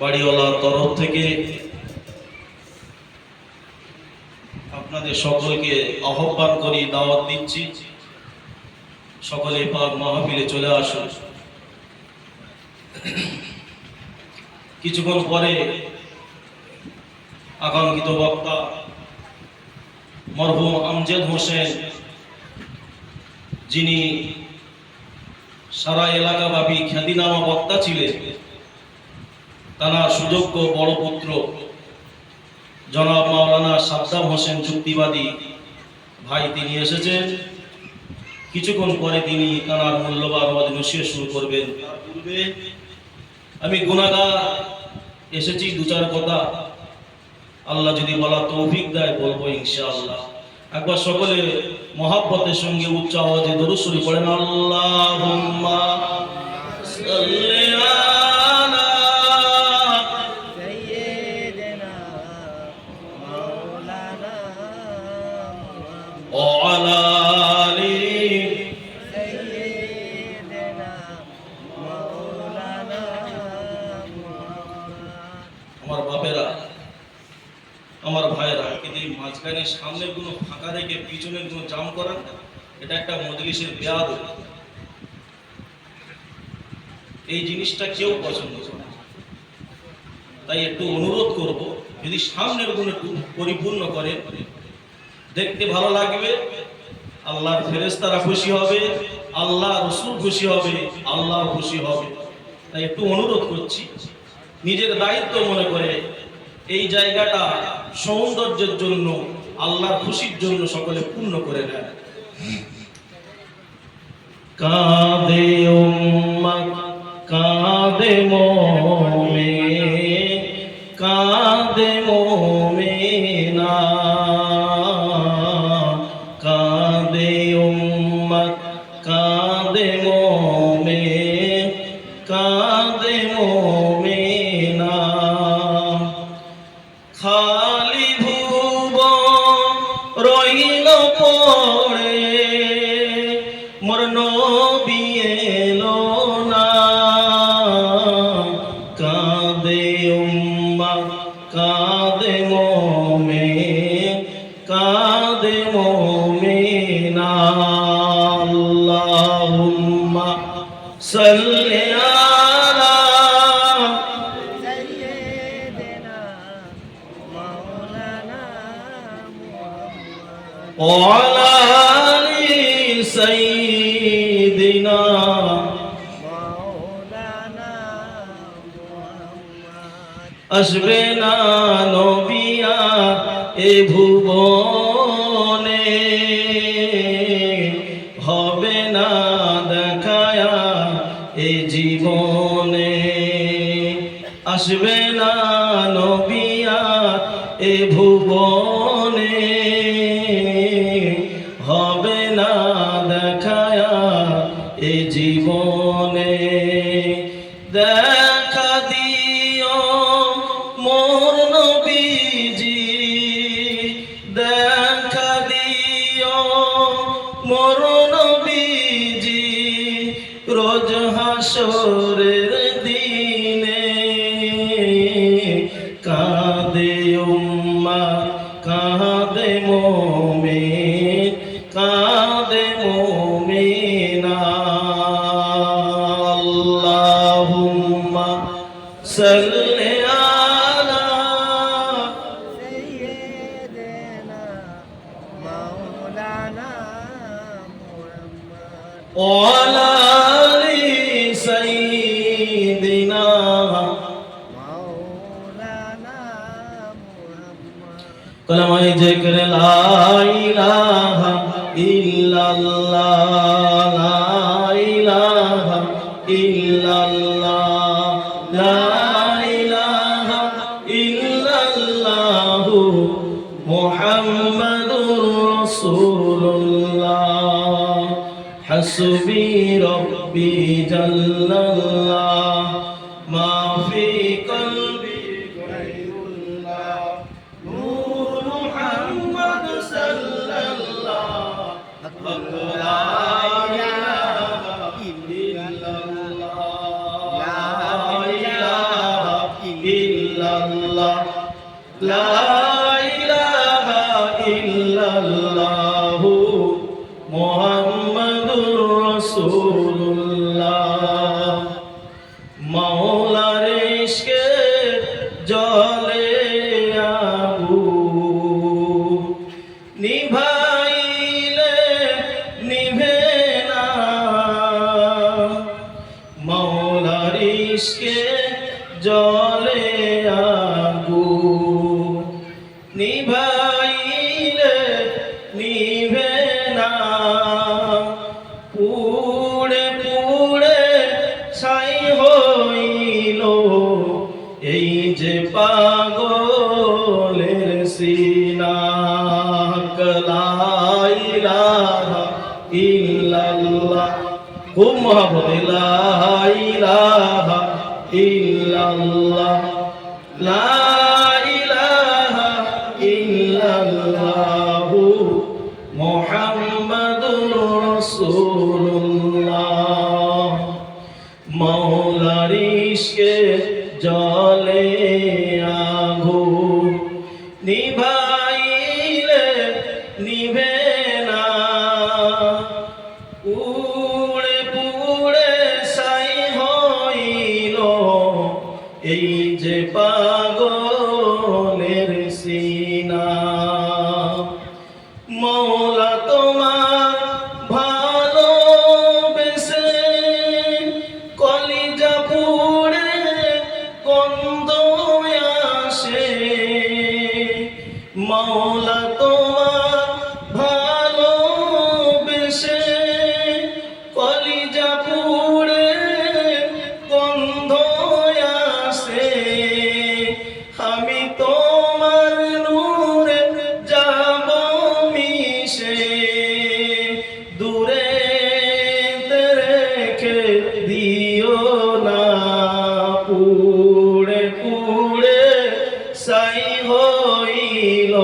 বাড়িওয়ালার তরফ থেকে আপনাদের সকলকে আহ্বান করি, দাওয়াত দিচ্ছি, সকলে পাক মাহফিলে চলে আসুন। কিছুক্ষণ পরে আকাঙ্ক্ষিত বক্তা মরহুম আমজাদ হোসেন, যিনি সারা এলাকাব্যাপী খ্যাতিনামা বক্তা ছিলেন, তার সুযোগ্য বড় পুত্র জনাব মাওলানা সাদ্দাম হোসেন যুক্তিবাদী ভাই তিনি এসেছেন। কিছুক্ষণ পরে তিনি তার মূল্যবান ওয়াজ নসিহত শুরু করবেন। তার পূর্বে আমি গুনাহগার এসেছি, দু চার কথা আল্লাহ যদি বলা তৌফিক দেয় বলবো ইনশাআল্লাহ। একবার সকলে মহাব্বতের সঙ্গে উচ্চ আওয়াজে দরুদ শরীফ পড়েন। আল্লাহুম্মা সাল্লি আলা সাইয়্যিদিনা মাওলানা ওয়া আলা আলি সাইয়্যিদিনা মাওলানা। আমার বাপেরা, আমার ভাইয়েরা, কিন্তু এই মাঝখানে সামনের গুলো ফাঁকা রেখে পিছনের গুলো জাম করান, এটা একটা মজলিসের বেয়াদব। এই জিনিসটা কেউ পছন্দ করে না। তাই একটু অনুরোধ করব, যদি সামনের গুলো একটু পরিপূর্ণ করে, দেখতে ভালো লাগবে, আল্লাহর ফেরেশতারা খুশি হবে, আল্লাহ রাসূল খুশি হবে, আল্লাহ খুশি হবে। তাই একটু অনুরোধ করছি, নিজের দায়িত্ব মনে করে এই জায়গাটা সৌন্দর্যের জন্য, আল্লাহর খুশির জন্য সকলে পূর্ণ করে নেন। কাঁদে উম্মত কাঁদে মুমিন, কাঁদে মুমিনা, কাঁদে উম্মত কাঁদে মুমিন, কাঁদে মুমিনা। খালি ভুবন রইল পড়ে, মোর নবী এলো না। কাঁদে উম্মত কাঁদে মুমিন, কাঁদে মুমিনা। আল্লাহুম্মা সাল্লি আলা ওয়া আলা আলি সাইয়্যিদিনা মাওলানা মুহাম্মদ। আসবে না নবিয়া এ ভুবনে, হবে না দেখায়া এ জীবনে। আসবে না নবিয়া এ ভুবনে, হবে না দেখায়া এ জীবনে। দেখা দিও মোর নবীজি, দেখা দিও মোর নবীজি, রোজ হাসরের দিনে। কাঁদে উম্মত কাঁদে মুমিন, কাঁদে মুমিনা। আল্লাহুম্মা সাল্লি আলা সাইয়্যিদিনা মাওলানা মুহাম্মদ ওয়া আলা আলি সাইয়্যিদিনা মাওলানা মুহাম্মদ। কলমায়ে জিকির লা ইলাহা ইল্লাল্লাহ, লা ইলাহা ইল্লাল্লাহ, লা ইলাহা ইল্লাল্লাহু মুহাম্মাদুর রাসূলুল্লাহ। হাসবি রব্বি জাল্লাল্লাহ, মা ফি কলবি গায়রুল্লাহ, নূর মুহাম্মদ সাল্লাল্লাহু লা ইলাহা ইল্লাল্লাহ, লা ইলাহা ইল্লাল্লাহ লা ইলাহা ইল্লাল্লাহ মুহাম্মাদুর রাসূলুল্লাহ মাওলার ইশকে জ্বলে আগুন নিভাইলে নিভে না মাওলার ইশকে জ্বলে আগুন নিভাইলে নিভে না পুড়ে পুড়ে ছাই হইল এই যে পাগলের সিনা লা ইলাহা ইল্লাল্লাহ খুব মহব্বত লা ইলাহা ইল্লাল্লাহ লা ইলাহা ইল্লাল্লাহ মুহাম্মাদুর রাসূলুল্লাহ মাওলার ইশকে জ্বলে আগুন নিভাইলে নিভে না পুড়ে পুড়ে ছাই হইল এই যে পাগলের সিনা মওলা তোমার ভালোবেসে কলিজা পুড়ে গন্ধ আসে মওলা তোমার ভালোবেসে কলিজা পুড়ে গন্ধ আসে আমি তোমার নূরে যাব মিশে দূরে রেখে দিও না পুড়ে পুড়ে ছাই হইল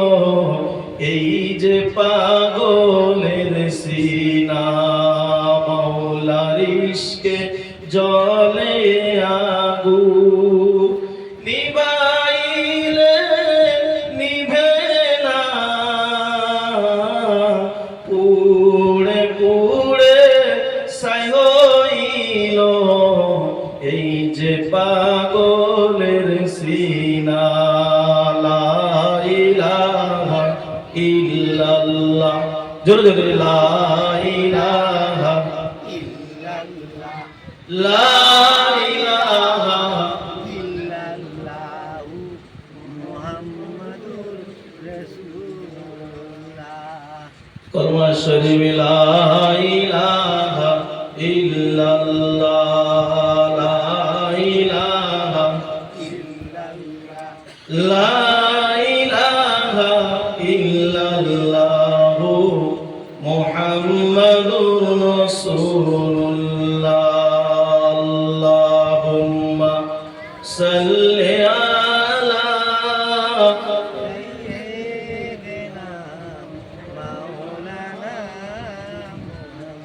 এই যে পাগলের সিনা মাওলার ইশকে জ্বলে আগুন নিভাইলে নিভে না পুড়ে পুড়ে ছাই হইল এই যে পাগলের সিনা লা ইলাহা ইল্লাল্লাহ জোরে জোরে লা ইলাহা ইল্লাল্লাহ লা ইলাহা ইল্লাল্লাহ মুহাম্মাদুর রাসূলুল্লাহ কলমা শরীফ লা ইলাহা ইল্লাল্লাহ লা ইলাহা ইল্লাল্লাহ লা ইলাহা ইল্লাল্লাহ মুহাম্মাদুর রাসূলুল্লাহ আল্লাহুম্মা সাল্লি আলা সাইয়্যিদিনা মাওলানা মুহাম্মদ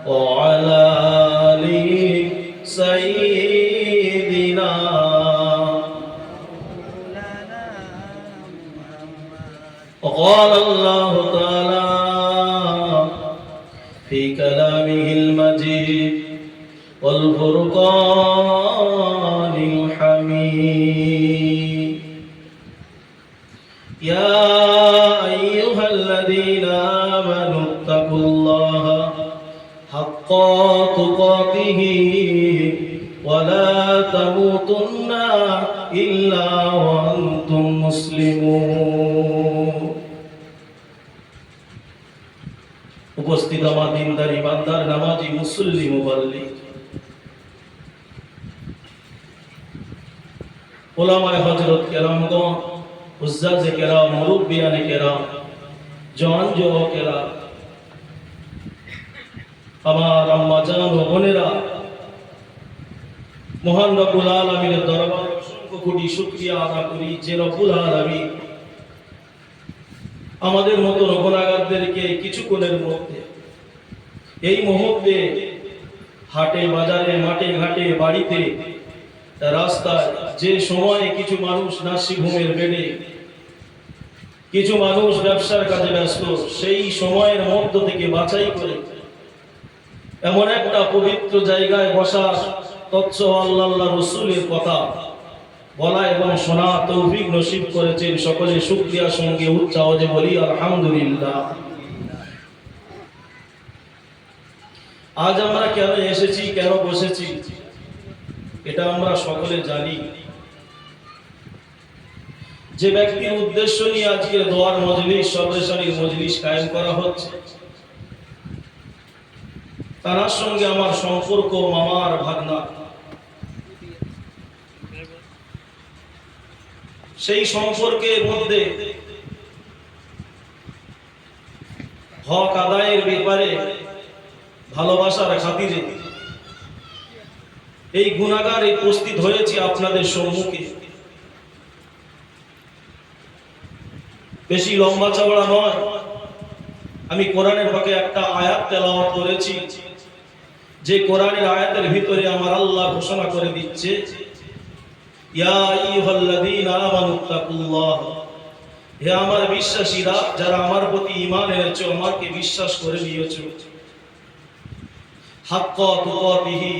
ওয়া আলা আলি সাইয়্যিদিনা মাওলানা মুহাম্মদ وقال الله تعالى في كلامه المجيد والفرقان الحميد يا أيها الذين آمنوا اتقوا الله حق تقاته ولا تموتن إلا وأنتم مسلمون উপস্থিত আমার দিনদার ইমানদার নামাজি মুসল্লি মুবাল্লিগ ওলামায়ে হযরত কেরামগণ হুজ্জাজে কেরাম মুরব্বিয়ানে কেরাম জওয়ান যুবকেরা আমার আম্মা জান ও বোনেরা মহান রব্বুল আলামিনের দরবারে অসংখ্য কোটি শুকরিয়া আদা করি যে রব্বুল আলামিন আমাদের মতো গুনাহগারদেরকে কিছুক্ষণের মধ্যে এই মুহূর্তে হাটে বাজারে মাঠে ঘাটে বাড়িতে রাস্তায় যে সময়ে কিছু মানুষ নার্সিংহোমের বেডে, কিছু মানুষ ব্যবসার কাজে ব্যস্ত, সেই সময়ের মধ্য থেকে বাছাই করে এমন একটা পবিত্র জায়গায় বসা, তৎস আল্লাহ রসুলের কথা বলা এবং শোনা তৌফিক নসিব করেছেন। সকলে শুকরিয়ার সঙ্গে উচ্চ আওয়াজে বলি আলহামদুলিল্লাহ। আজ আমরা কেন এসেছি, কেন বসেছি, এটা আমরা সকলে জানি। যে ব্যক্তির উদ্দেশ্য নিয়ে আজকে দোয়ার মজলিস, সবরেশানির মজলিস কায়েম করা হচ্ছে, তার সঙ্গে আমার সম্পর্ক মামার ভাগনা। সেই সম্পর্কের মধ্যে হক আদায়ের ব্যাপারে ভালোবাসার খাতিরে এই গুনাহগারে উপস্থিত হয়েছি আপনাদের সম্মুখে। বেশি লম্বা চওড়া নয়, আমি কোরআনের পাকে একটা আয়াত তেলাওয়াত করেছি, যে কোরআনের আয়াতের ভিতরে আমার আল্লাহ ঘোষণা করে দিচ্ছে, ইয়া আইয়ুহাল্লাযীনা আমানুত্তাকুল্লাহ, হে আমার বিশ্বাসীরা, যারা আমার প্রতি ঈমান এনেছো, আমাকে বিশ্বাস করে নিয়েছো, হাক্কা তুকাতিহি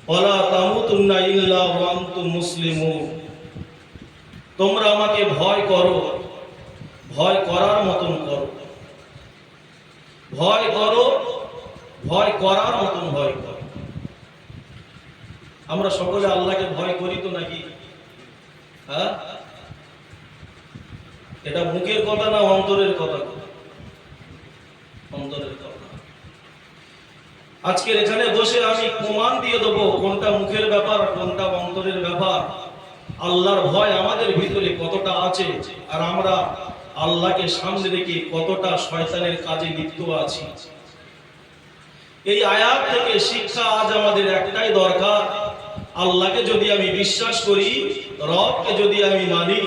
ওয়ালা তামুতুন্না ইল্লা ওয়া আনতুম মুসলিমুন, তোমরা আমাকে ভয় করো, ভয় করার মতন করো, ভয় করো, ভয় করার মতন ভয় করো। আমরা সকলে আল্লাহকে ভয় করি তো নাকি? হ্যাঁ, এটা মুখের কথা না অন্তরের কথা? অন্তরের কথা। আজকের এখানে বসে আমি প্রমাণ দিয়ে দেবো কোনটা মুখের ব্যাপার, কোনটা অন্তরের ব্যাপার। আল্লাহর ভয় আমাদের ভিতরে কতটা আছে, আর আমরা আল্লাহকে সামনে রেখে কতটা শয়তানের কাজে লিপ্ত আছি। এই আয়াত থেকে শিক্ষা আজ আমাদের একটাই দরকার, আল্লাহকে যদি আমি বিশ্বাস করি, রবকে যদি আমি মানি,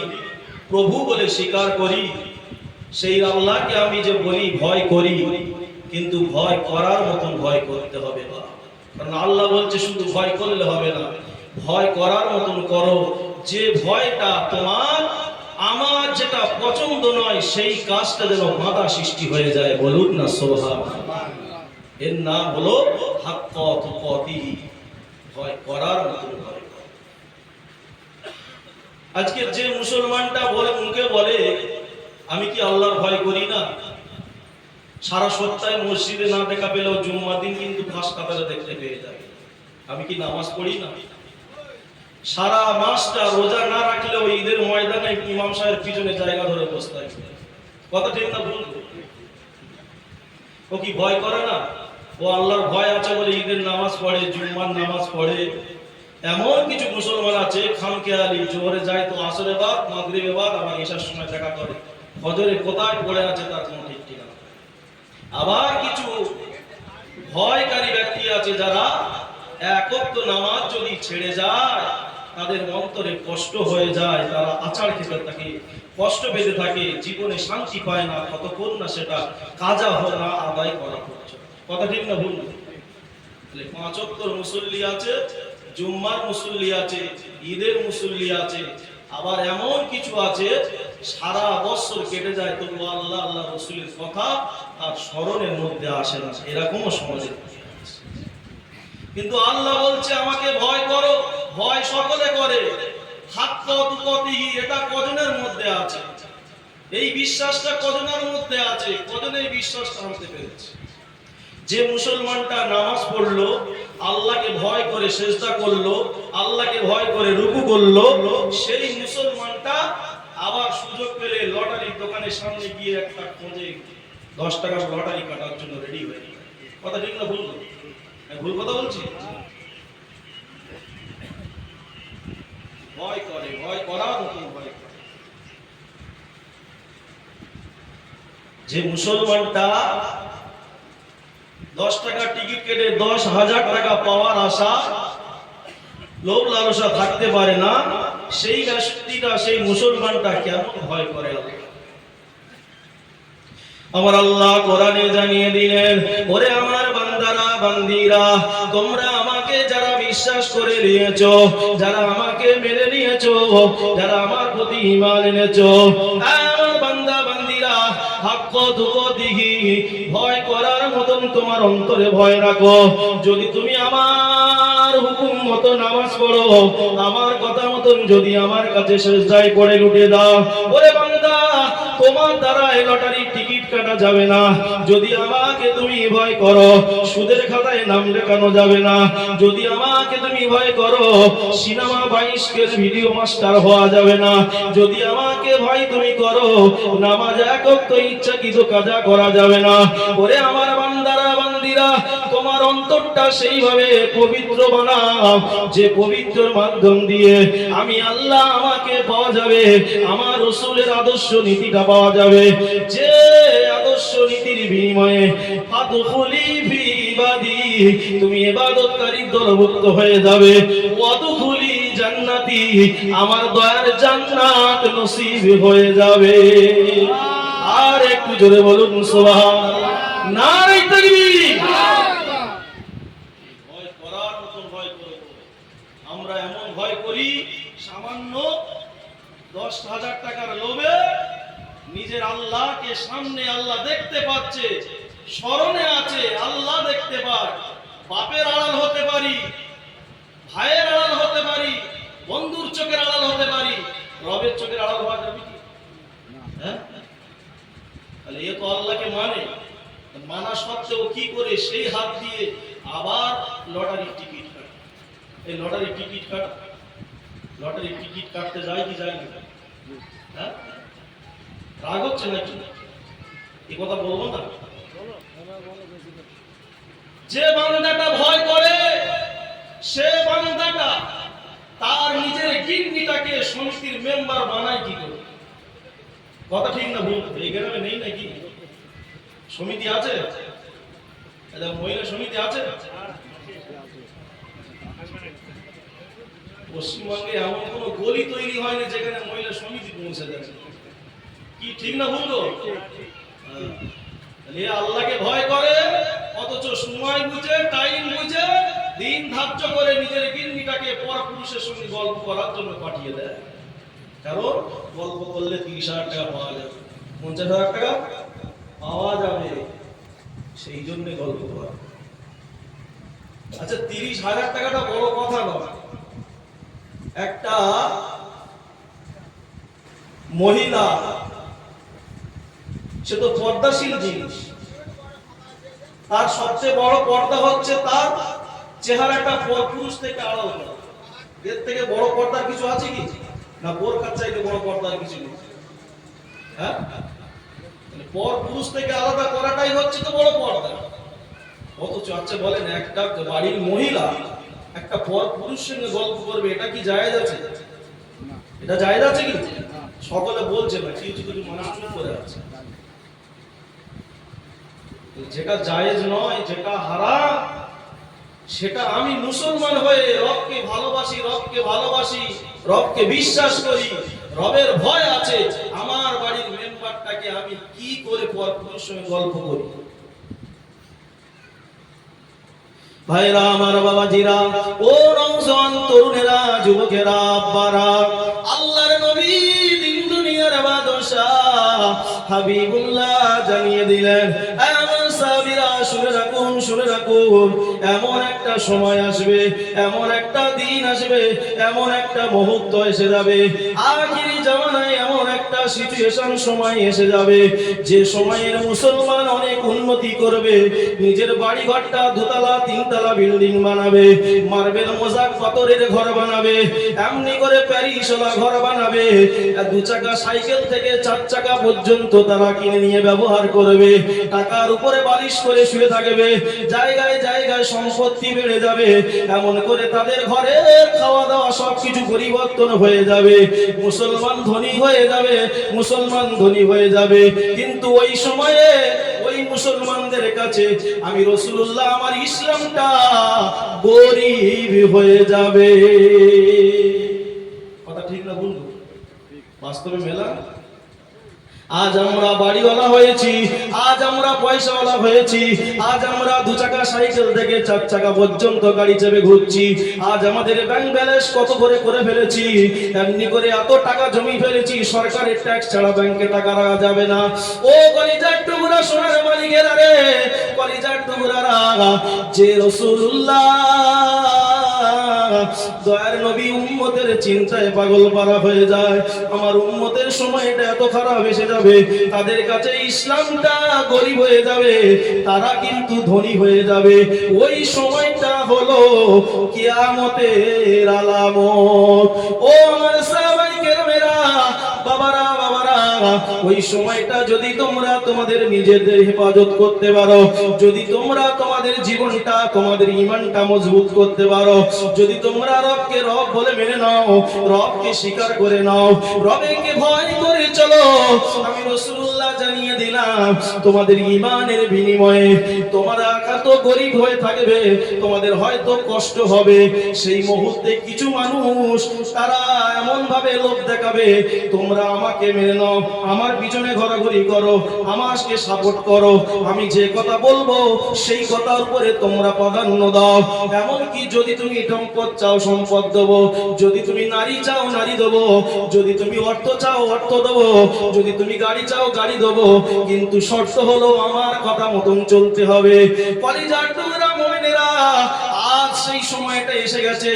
প্রভু বলে স্বীকার করি, সেই আল্লাহকে আমি যে বলি ভয় করি, কিন্তু ভয় করার মতন ভয় করতে হবে। কারণ আল্লাহ বলছে শুধু ভয় করলে হবে না, ভয় করার মতন করো। যে ভয়টা তোমার আমার যেটা পছন্দ নয়, সেই কাজটা যেন বাধা সৃষ্টি হয়ে যায়। বলুন না সুবহানাল্লাহ। এর নাম হলো হাক্কা তুকাতিহি, ভয় করার মতন ভয়। আজকে যে মুসলমানটা বলে, মুখে বলে আমি কি আল্লাহর ভয় করি না, সারা সপ্তাহে মসজিদে না দেখা পেলেও জুম্মার দিন কিন্তু ফাঁস কাতারে দেখতে পেয়ে যায়। আমি কি নামাজ পড়ি না, সারা মাসটা রোজা না রাখলেও ঈদের ময়দানে ইমাম সাহেবের পিছনে জায়গা ধরে বসে থাকে। কথা ঠিক না ভুল? ও কি ভয় করে না? ও আল্লাহর ভয় আছে বলে ঈদের নামাজ পড়ে, জুম্মার নামাজ পড়ে। এমন কিছু মুসলমান আছে খামখেয়ালি, জোহরে যায় তো আসরে বাদ, মাগরিবে বাদ, আবার এশার সময় দেখা করে, ফজরে কোথায় পড়ে আছে তার কোনো ঠিক ঠিকানা। আবার কিছু ভয়কারী ব্যক্তি আছে যারা এক ওয়াক্ত নামাজ যদি ছেড়ে যায়, তাদের অন্তরে কষ্ট হয়ে যায়, তারা আচার খেতে থাকে, কষ্ট পেতে থাকে, জীবনে শান্তি পায় না কতক্ষণ না সেটা কাজা হয় না আদায় করা হচ্ছে। কথা ঠিক না ভুল? পাঁচ ওয়াক্ত মুসল্লি আছে, জুম্মার মুসল্লি আছে, ঈদের মুসল্লি আছে, আবার এমন কিছু আছে সারা বছর কেটে যায় তবু আল্লাহ আল্লাহ রসুলের কথা আর স্মরণের মধ্যে আসে না। এরকমও সমাজে। কিন্তু আল্লাহ বলছে আমাকে ভয় করো, ভয় সকলে করে, হাক্কা তুকাতিহি, এটা কজনের মধ্যে আছে? এই বিশ্বাসটা কজনের মধ্যে আছে? কজন এই বিশ্বাসটা আনতে পেরেছে? যে মুসলমানটা নামাজ পড়লো, আল্লাহকে ভয় করে সিজদা করলো, আল্লাহকে ভয় করে রুকু করলো, সেই মুসলমানটা আবার সুযোগ পেলে লটারির দোকানের সামনে গিয়ে একটা খোঁজে 10 টাকার লটারি কাটার জন্য রেডি হয়ে যায়। কথা ঠিক না ভুল? ভুল কথা বলছি? ভয় করে, ভয় করার মতন ভয় করে। যে মুসলমানটা 10 টাকার টিকিট কেটে 10,000 টাকা পাওয়ার আশা, লোভ লালসা থাকতে পারে না, সেই ব্যক্তিটা, সেই মুসলমানটা কেমন ভয় করে আল্লাহ? আমার আল্লাহ কোরআনে জানিয়ে দিলেন, ওরে আমার বান্দারা বান্দিরা, তোমরা আমাকে যারা বিশ্বাস করে নিয়েছো, যারা আমাকে মেনে নিয়েছো, যারা আমার প্রতি ঈমান এনেছো, আমার বান্দা বান্দিরা, হাক্ক দুঃখ দিহি, ভয় করার মতন তোমার অন্তরে ভয় রাখো। যদি তুমি আমার হুকুম মতো নামাজ পড়ো, আমার কথা মতন যদি আমার কাছে সেজদায় পড়ে লুটে দাও, ওরে বান্দা, তোমার দ্বারা এই লটারির টিকিট কাটা যাবে না। যদি আমাকে তুমি ভয় করো, সুদের খাতায় নাম লেখানো যাবে না। যদি আমাকে তুমি ভয় করো, সিনেমা 22 ভিডিও মাস্টার হওয়া যাবে না। যদি আমাকে ভয় তুমি করো, নামাজ এক ওয়াক্ত ইচ্ছাকৃত কাজা করা যাবে না। ওরে আমার বান্দারা বান্দিরা, তোমার অন্তরটা সেইভাবে পবিত্র বানাও, যে পবিত্র মাধ্যম দিয়ে আমি আল্লাহ আমাকে পাওয়া যাবে, আমার রাসূলের আদর্শ নীতিটা পাওয়া যাবে। যে আদর্শ নীতির বিনিময়ে ফাদখুলি ফি ইবাদি, তুমি ইবাদতকারীর দলভুক্ত হয়ে যাবে। ওয়াদখুলি জান্নাতি, আমার দয়ার জান্নাত নসিব হয়ে যাবে। আর একটু জোরে বলুন সুবহানাল্লাহ। নারে তাকবীর। ভয় করার মতন ভয় করব। আমরা এমন ভয় করি, সামান্য 10,000 টাকার লোভে নিজের আল্লাহকে সামনে আল্লাহ দেখতে পাচ্ছে, স্মরণে আছে, আল্লাহ দেখতে পায়। বাপের আড়াল হতে পারি, ভাইয়ের আড়াল হতে পারি, বন্ধুর চোখের আড়াল হতে পারি, রবের চোখের আড়াল হওয়া যাবে কি? হ্যাঁ, তাহলে এ তো আল্লাহকে মানে, মানা সত্ত্বেও কি করে সেই হাত দিয়ে আবার লটারির টিকিট কাটে। এই লটারির টিকিট কাটা, লটারির টিকিট কাটতে যায় কি যায় না? হ্যাঁ, রাগ হচ্ছে নাকি? এ কথা বলবো না। যে বান্দাটা ভয় করে, সে বান্দাটা তার নিজের কিডনিটাকে সমিতির মেম্বার বানায় কি করে? কথা ঠিক না ভুল? এই গ্রামে নেই নাকি সমিতি? আছে, মহিলা সমিতি আছে। পশ্চিমবঙ্গে এমন কোন গলি তৈরি হয়নি যেখানে মহিলা সমিতি পৌঁছে যাচ্ছে। কি ঠিক না ভুল? আল্লাহকে ভয় করে, অথচ সময় বুঝে, টাইম বুঝে, দিন ধার্য করে নিজের কিডনিটাকে পর পুরুষের সঙ্গে গল্প করার জন্য পাঠিয়ে দেয়। কারণ গল্প করলে 30,000 টাকা পাওয়া যাবে, 50,000 টাকা পাওয়া যাবে, সেই জন্য গল্প করা। আচ্ছা, 30,000 টাকাটা বড় কথা নয়। একটা মহিলা, সে তো পর্দাশীল জিনিস, তার সবচেয়ে বড় পর্দা হচ্ছে তার চেহারাটা পরপুরুষ থেকে আড়াল করা। এর থেকে বড় পর্দার কিছু আছে কি? না, বোরকার চাইতে বড় পর্দার কিছু নেই। হ্যাঁ, পরপুরুষ থেকে আলাদা করাটাই হচ্ছে তো বড় পর্দা। অথচ আচ্ছা বলেন, একটা বাড়ির মহিলা একটা পরপুরুষ সঙ্গে গল্প করবে, এটা কি জায়েজ আছে? এটা জায়েজ আছে কি? সকলে বলছে না, কিছু কিছু মানুষ চুপ করে আছে। যেটা জায়েজ নয়, যেটা হারাম, সেটা আমি মুসলমান হয়ে রবকে ভালোবাসি, রবকে ভালোবাসি, রবকে বিশ্বাস করি, রবের ভয় আছে, আমার বাড়ির মেম্বারটাকে আমি কি করে পরপুরুষের সঙ্গে গল্প করি? ভাইরা আমার, বাবাজিরা, ও নওজোয়ান তরুণেরা, যুবকেরা, আব্বারা, আল্লাহর নবী দিন দুনিয়ার বাদশাহ হাবিবুল্লাহ জানিয়ে দিলেন, আমার সাহাবীরা শুনে রাখুন, শুনে রাখুন, এমন একটা সময় আসবে, এমন একটা দিন আসবে, এমন একটা মুহূর্ত এসে যাবে, আখিরি জামানায় এমন একটা সিচুয়েশন সময় এসে যাবে, যে সময়ের মুসলমান অনেক উন্নতি করবে, নিজের বাড়ি ঘরটা দোতলা তিনতলা বিল্ডিং বানাবে, মার্বেল মোজাক পাথরের ঘর বানাবে, এমনি করে প্যারিসওয়ালা ঘর বানাবে, 2 চাকা সাইকেল থেকে 4 চাকা পর্যন্ত তারা কিনে নিয়ে ব্যবহার করবে, টাকার উপরে বালিশ করে শুয়ে থাকবে, জায়গায় জায়গায় সম্পত্তি বেড়ে যাবে, এমন করে তাদের ঘরে খাওয়া দাওয়া সবকিছু পরিবর্তন হয়ে যাবে, মুসলমান ধনী হয়ে যাবে, মুসলমান ধনী হয়ে যাবে। কিন্তু ওই সময়ে ওই মুসলমানদের কাছে আমি রাসূলুল্লাহ, আমার ইসলামটা গরীব হয়ে যাবে। কথা ঠিক না ভুল? বাস্তবে মেলা। আজ আমরা বাড়িওয়ালা হয়েছি, আজ আমরা পয়সাওয়ালা হয়েছি, আজ আমরা 2 চাকা সাইকেল থেকে 4 চাকা পর্যন্ত গাড়ি চেপে ঘুরছি। আজ আমাদের ব্যাংক ব্যালেন্স কত করে ফেলেছি, এমনি করে এত টাকা জমি ফেলেছি, সরকারের ট্যাক্স ছাড়া ব্যাংকে টাকা রাখা যাবে না। ও কলিজার টুকরা সোনার মালিকেরা রে, কলিজার টুকরারা, যে রাসূলুল্লাহ দয়ার নবী উম্মতের চিন্তায় পাগল পারা হয়ে যায়, আমার উম্মতের সময়টা এত খারাপ এসে যাবে, তাদের কাছে ইসলামটা গরিব হয়ে যাবে, তারা কিন্তু ধনী হয়ে যাবে। ওই সময়টা হলো কিয়ামতের আলামত। ও আমার সাহাবায়ে কেরামেরা, বাবারা, ওই সময়টা যদি তোমরা তোমাদের নিজেদের হেফাজত করতে পারো, যদি তোমরা তোমাদের জীবনটা, তোমাদের ঈমানটা মজবুত করতে পারো, যদি তোমরা রবকে রব বলে মেনে নাও, রবকে স্বীকার করে নাও, রবকে ভয় করে চলো, আমি রাসূলুল্লাহ জানিয়ে দিলাম, তোমাদের ঈমানের বিনিময়ে তোমরা কত গরিব হয়ে থাকবে, তোমাদের হয়তো কষ্ট হবে, সেই মুহূর্তে কিছু মানুষ তারা এমন ভাবে লোভ দেখাবে, তোমরা আমাকে মেনে নাও, আমার পিছনে ঘোরাঘুরি করো, আমাকে সাপোর্ট করো, আমি যে কথা বলবো সেই কথার উপরে তোমরা প্রাধান্য দাও। এমনকি যদি তুমি সম্পদ চাও সম্পদ দেবো, যদি তুমি নারী চাও নারী দেবো, যদি তুমি অর্থ চাও অর্থ দেবো, যদি তুমি গাড়ি চাও গাড়ি দেবো, কিন্তু শর্ত হলো আমার কথা মতন চলতে হবে। কলিজার টুকরা মুমিনেরা, আজ সেই সময়টা এসে গেছে,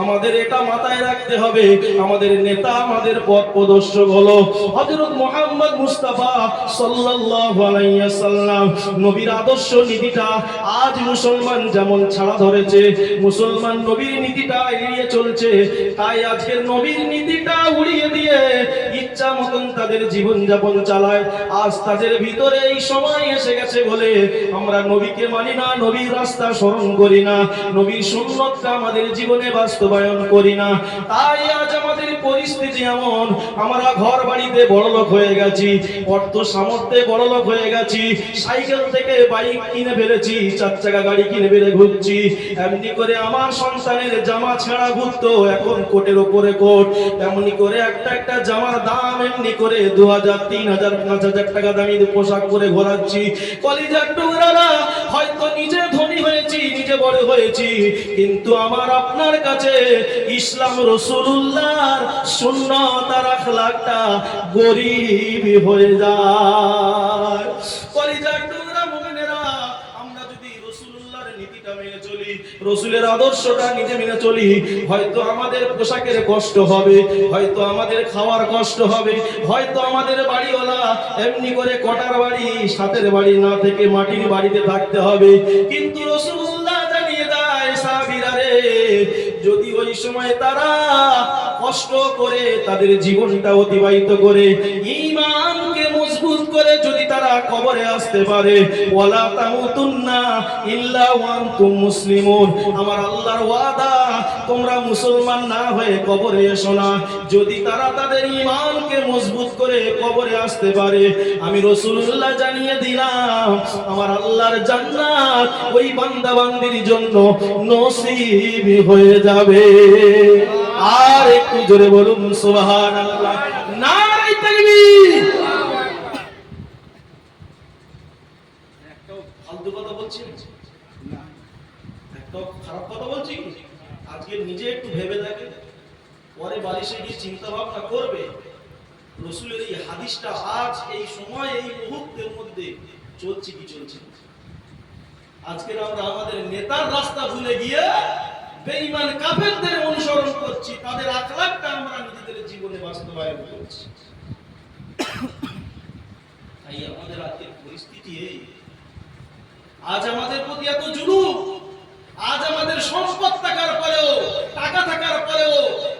আমাদের এটা মাথায় রাখতে হবে, আমাদের নেতা, আমাদের পথ প্রদর্শক হলো হযরত মুহাম্মদ মুস্তাফা সাল্লাল্লাহু আলাইহি ওয়াসাল্লাম। নবীর আদর্শ নীতিটা আজ মুসলমান যেমন ছাড়া ধরেছে, মুসলমান নবীর নীতিটা এড়িয়ে চলছে, তাই আজকের নবীর নীতিটা উড়িয়ে দিয়ে ইচ্ছা মতন তাদের জীবন যাপন চালায়। আজ তাদের ভিতরে এই সময় এসে গেছে বলে আমরা নবীকে মানি না, নবীর রাস্তা স্মরণ করি না, নবীর সুন্নতটা আমাদের জীবনে বাস্তবায়ন করি না। তাই আজ আমাদের পরিস্থিতি এমন, আমরা ঘর বাড়িতে বড়লোক হয়ে গেছি, অর্থ সামর্থ্যে বড়লোক হয়ে গেছি, সাইকেল থেকে বাইক কিনে ফেলেছি, 4 চাকা গাড়ি কিনে ফেলে ঘুরছি, এমনি করে আমার সন্তানের জামা ছেঁড়া ঘুরতো, এখন কোটের উপরে কোট, এমনি করে একটা জামার দাম এমনি করে 2000, 3000, 5000 টাকা দামি পোশাক পরে ঘোরাচ্ছি। কলিজার টুকরারা, হয়তো নিজে ধনী হয়েছি, নিজে বড় হয়েছি, কিন্তু আমার আপনার কাছে ইসলাম রাসূলুল্লাহর সুন্নাত আর আখলাকটা গরীব হয়ে যায়। কলিজার টুকরা মুমিনেরা, আমরা যদি রাসূলুল্লাহর নীতিটা মেনে চলি, রাসূলের আদর্শটা নিজে মেনে চলি, হয়তো আমাদের পোশাকের কষ্ট হবে, হয়তো আমাদের খাওয়ার কষ্ট হবে, হয়তো আমাদের বাড়িওয়ালা এমনি করে কটার বাড়ি, সাতের বাড়ি না থেকে মাটির বাড়িতে থাকতে হবে, কিন্তু রাসূলুল্লাহ জানিয়ে দেয়, সাহাবীরা রে, যদি ওই সময় তারা কষ্ট করে তাদের জীবনটা অতিবাহিত করে ঈমানকে মজবুত করে যদি তারা কবরে আসতে পারে, ওয়ালা তামুতুন্না ইল্লা ওয়া আনতুম মুসলিমুন, আমার আল্লাহর ওয়াদা, তোমরা মুসলমান না হয়ে কবরে এসো না। যদি তারা তাদের ঈমানকে মজবুত করে কবরে আসতে পারে, আমি রাসূলুল্লাহ জানিয়ে দিলাম, আমার আল্লাহর জান্নাত ওই বান্দা বান্দির জন্য নসিব হয়ে যাবে। আর একটু জোরে বলুন সুবহানাল্লাহ, নারে তাকবীর। একটাও ফালতু কথা বলছি না, একটাও খারাপ কথা বলছি। আজকে নিজে একটু ভেবে দেখে, পরে বালিশে গিয়ে চিন্তা ভাবনা করবে, রাসূলের এই হাদিসটা আজ এই সময় এই মুহূর্তের মধ্যে চলছে কি চলছে। আজকে আমরা আমাদের নেতার রাস্তা ভুলে গিয়ে বেঈমান কাফেরদের অনুসরণ করছি, তাদের আখলাকটা আমরা নিজেদের জীবনে বাস্তবায়ন করছি। তাই আমাদের আজকের পরিস্থিতি এই, আজ আমাদের প্রতি এত জুলুম, আজ আমাদের সম্পদ থাকার পরেও, টাকা থাকার পরেও,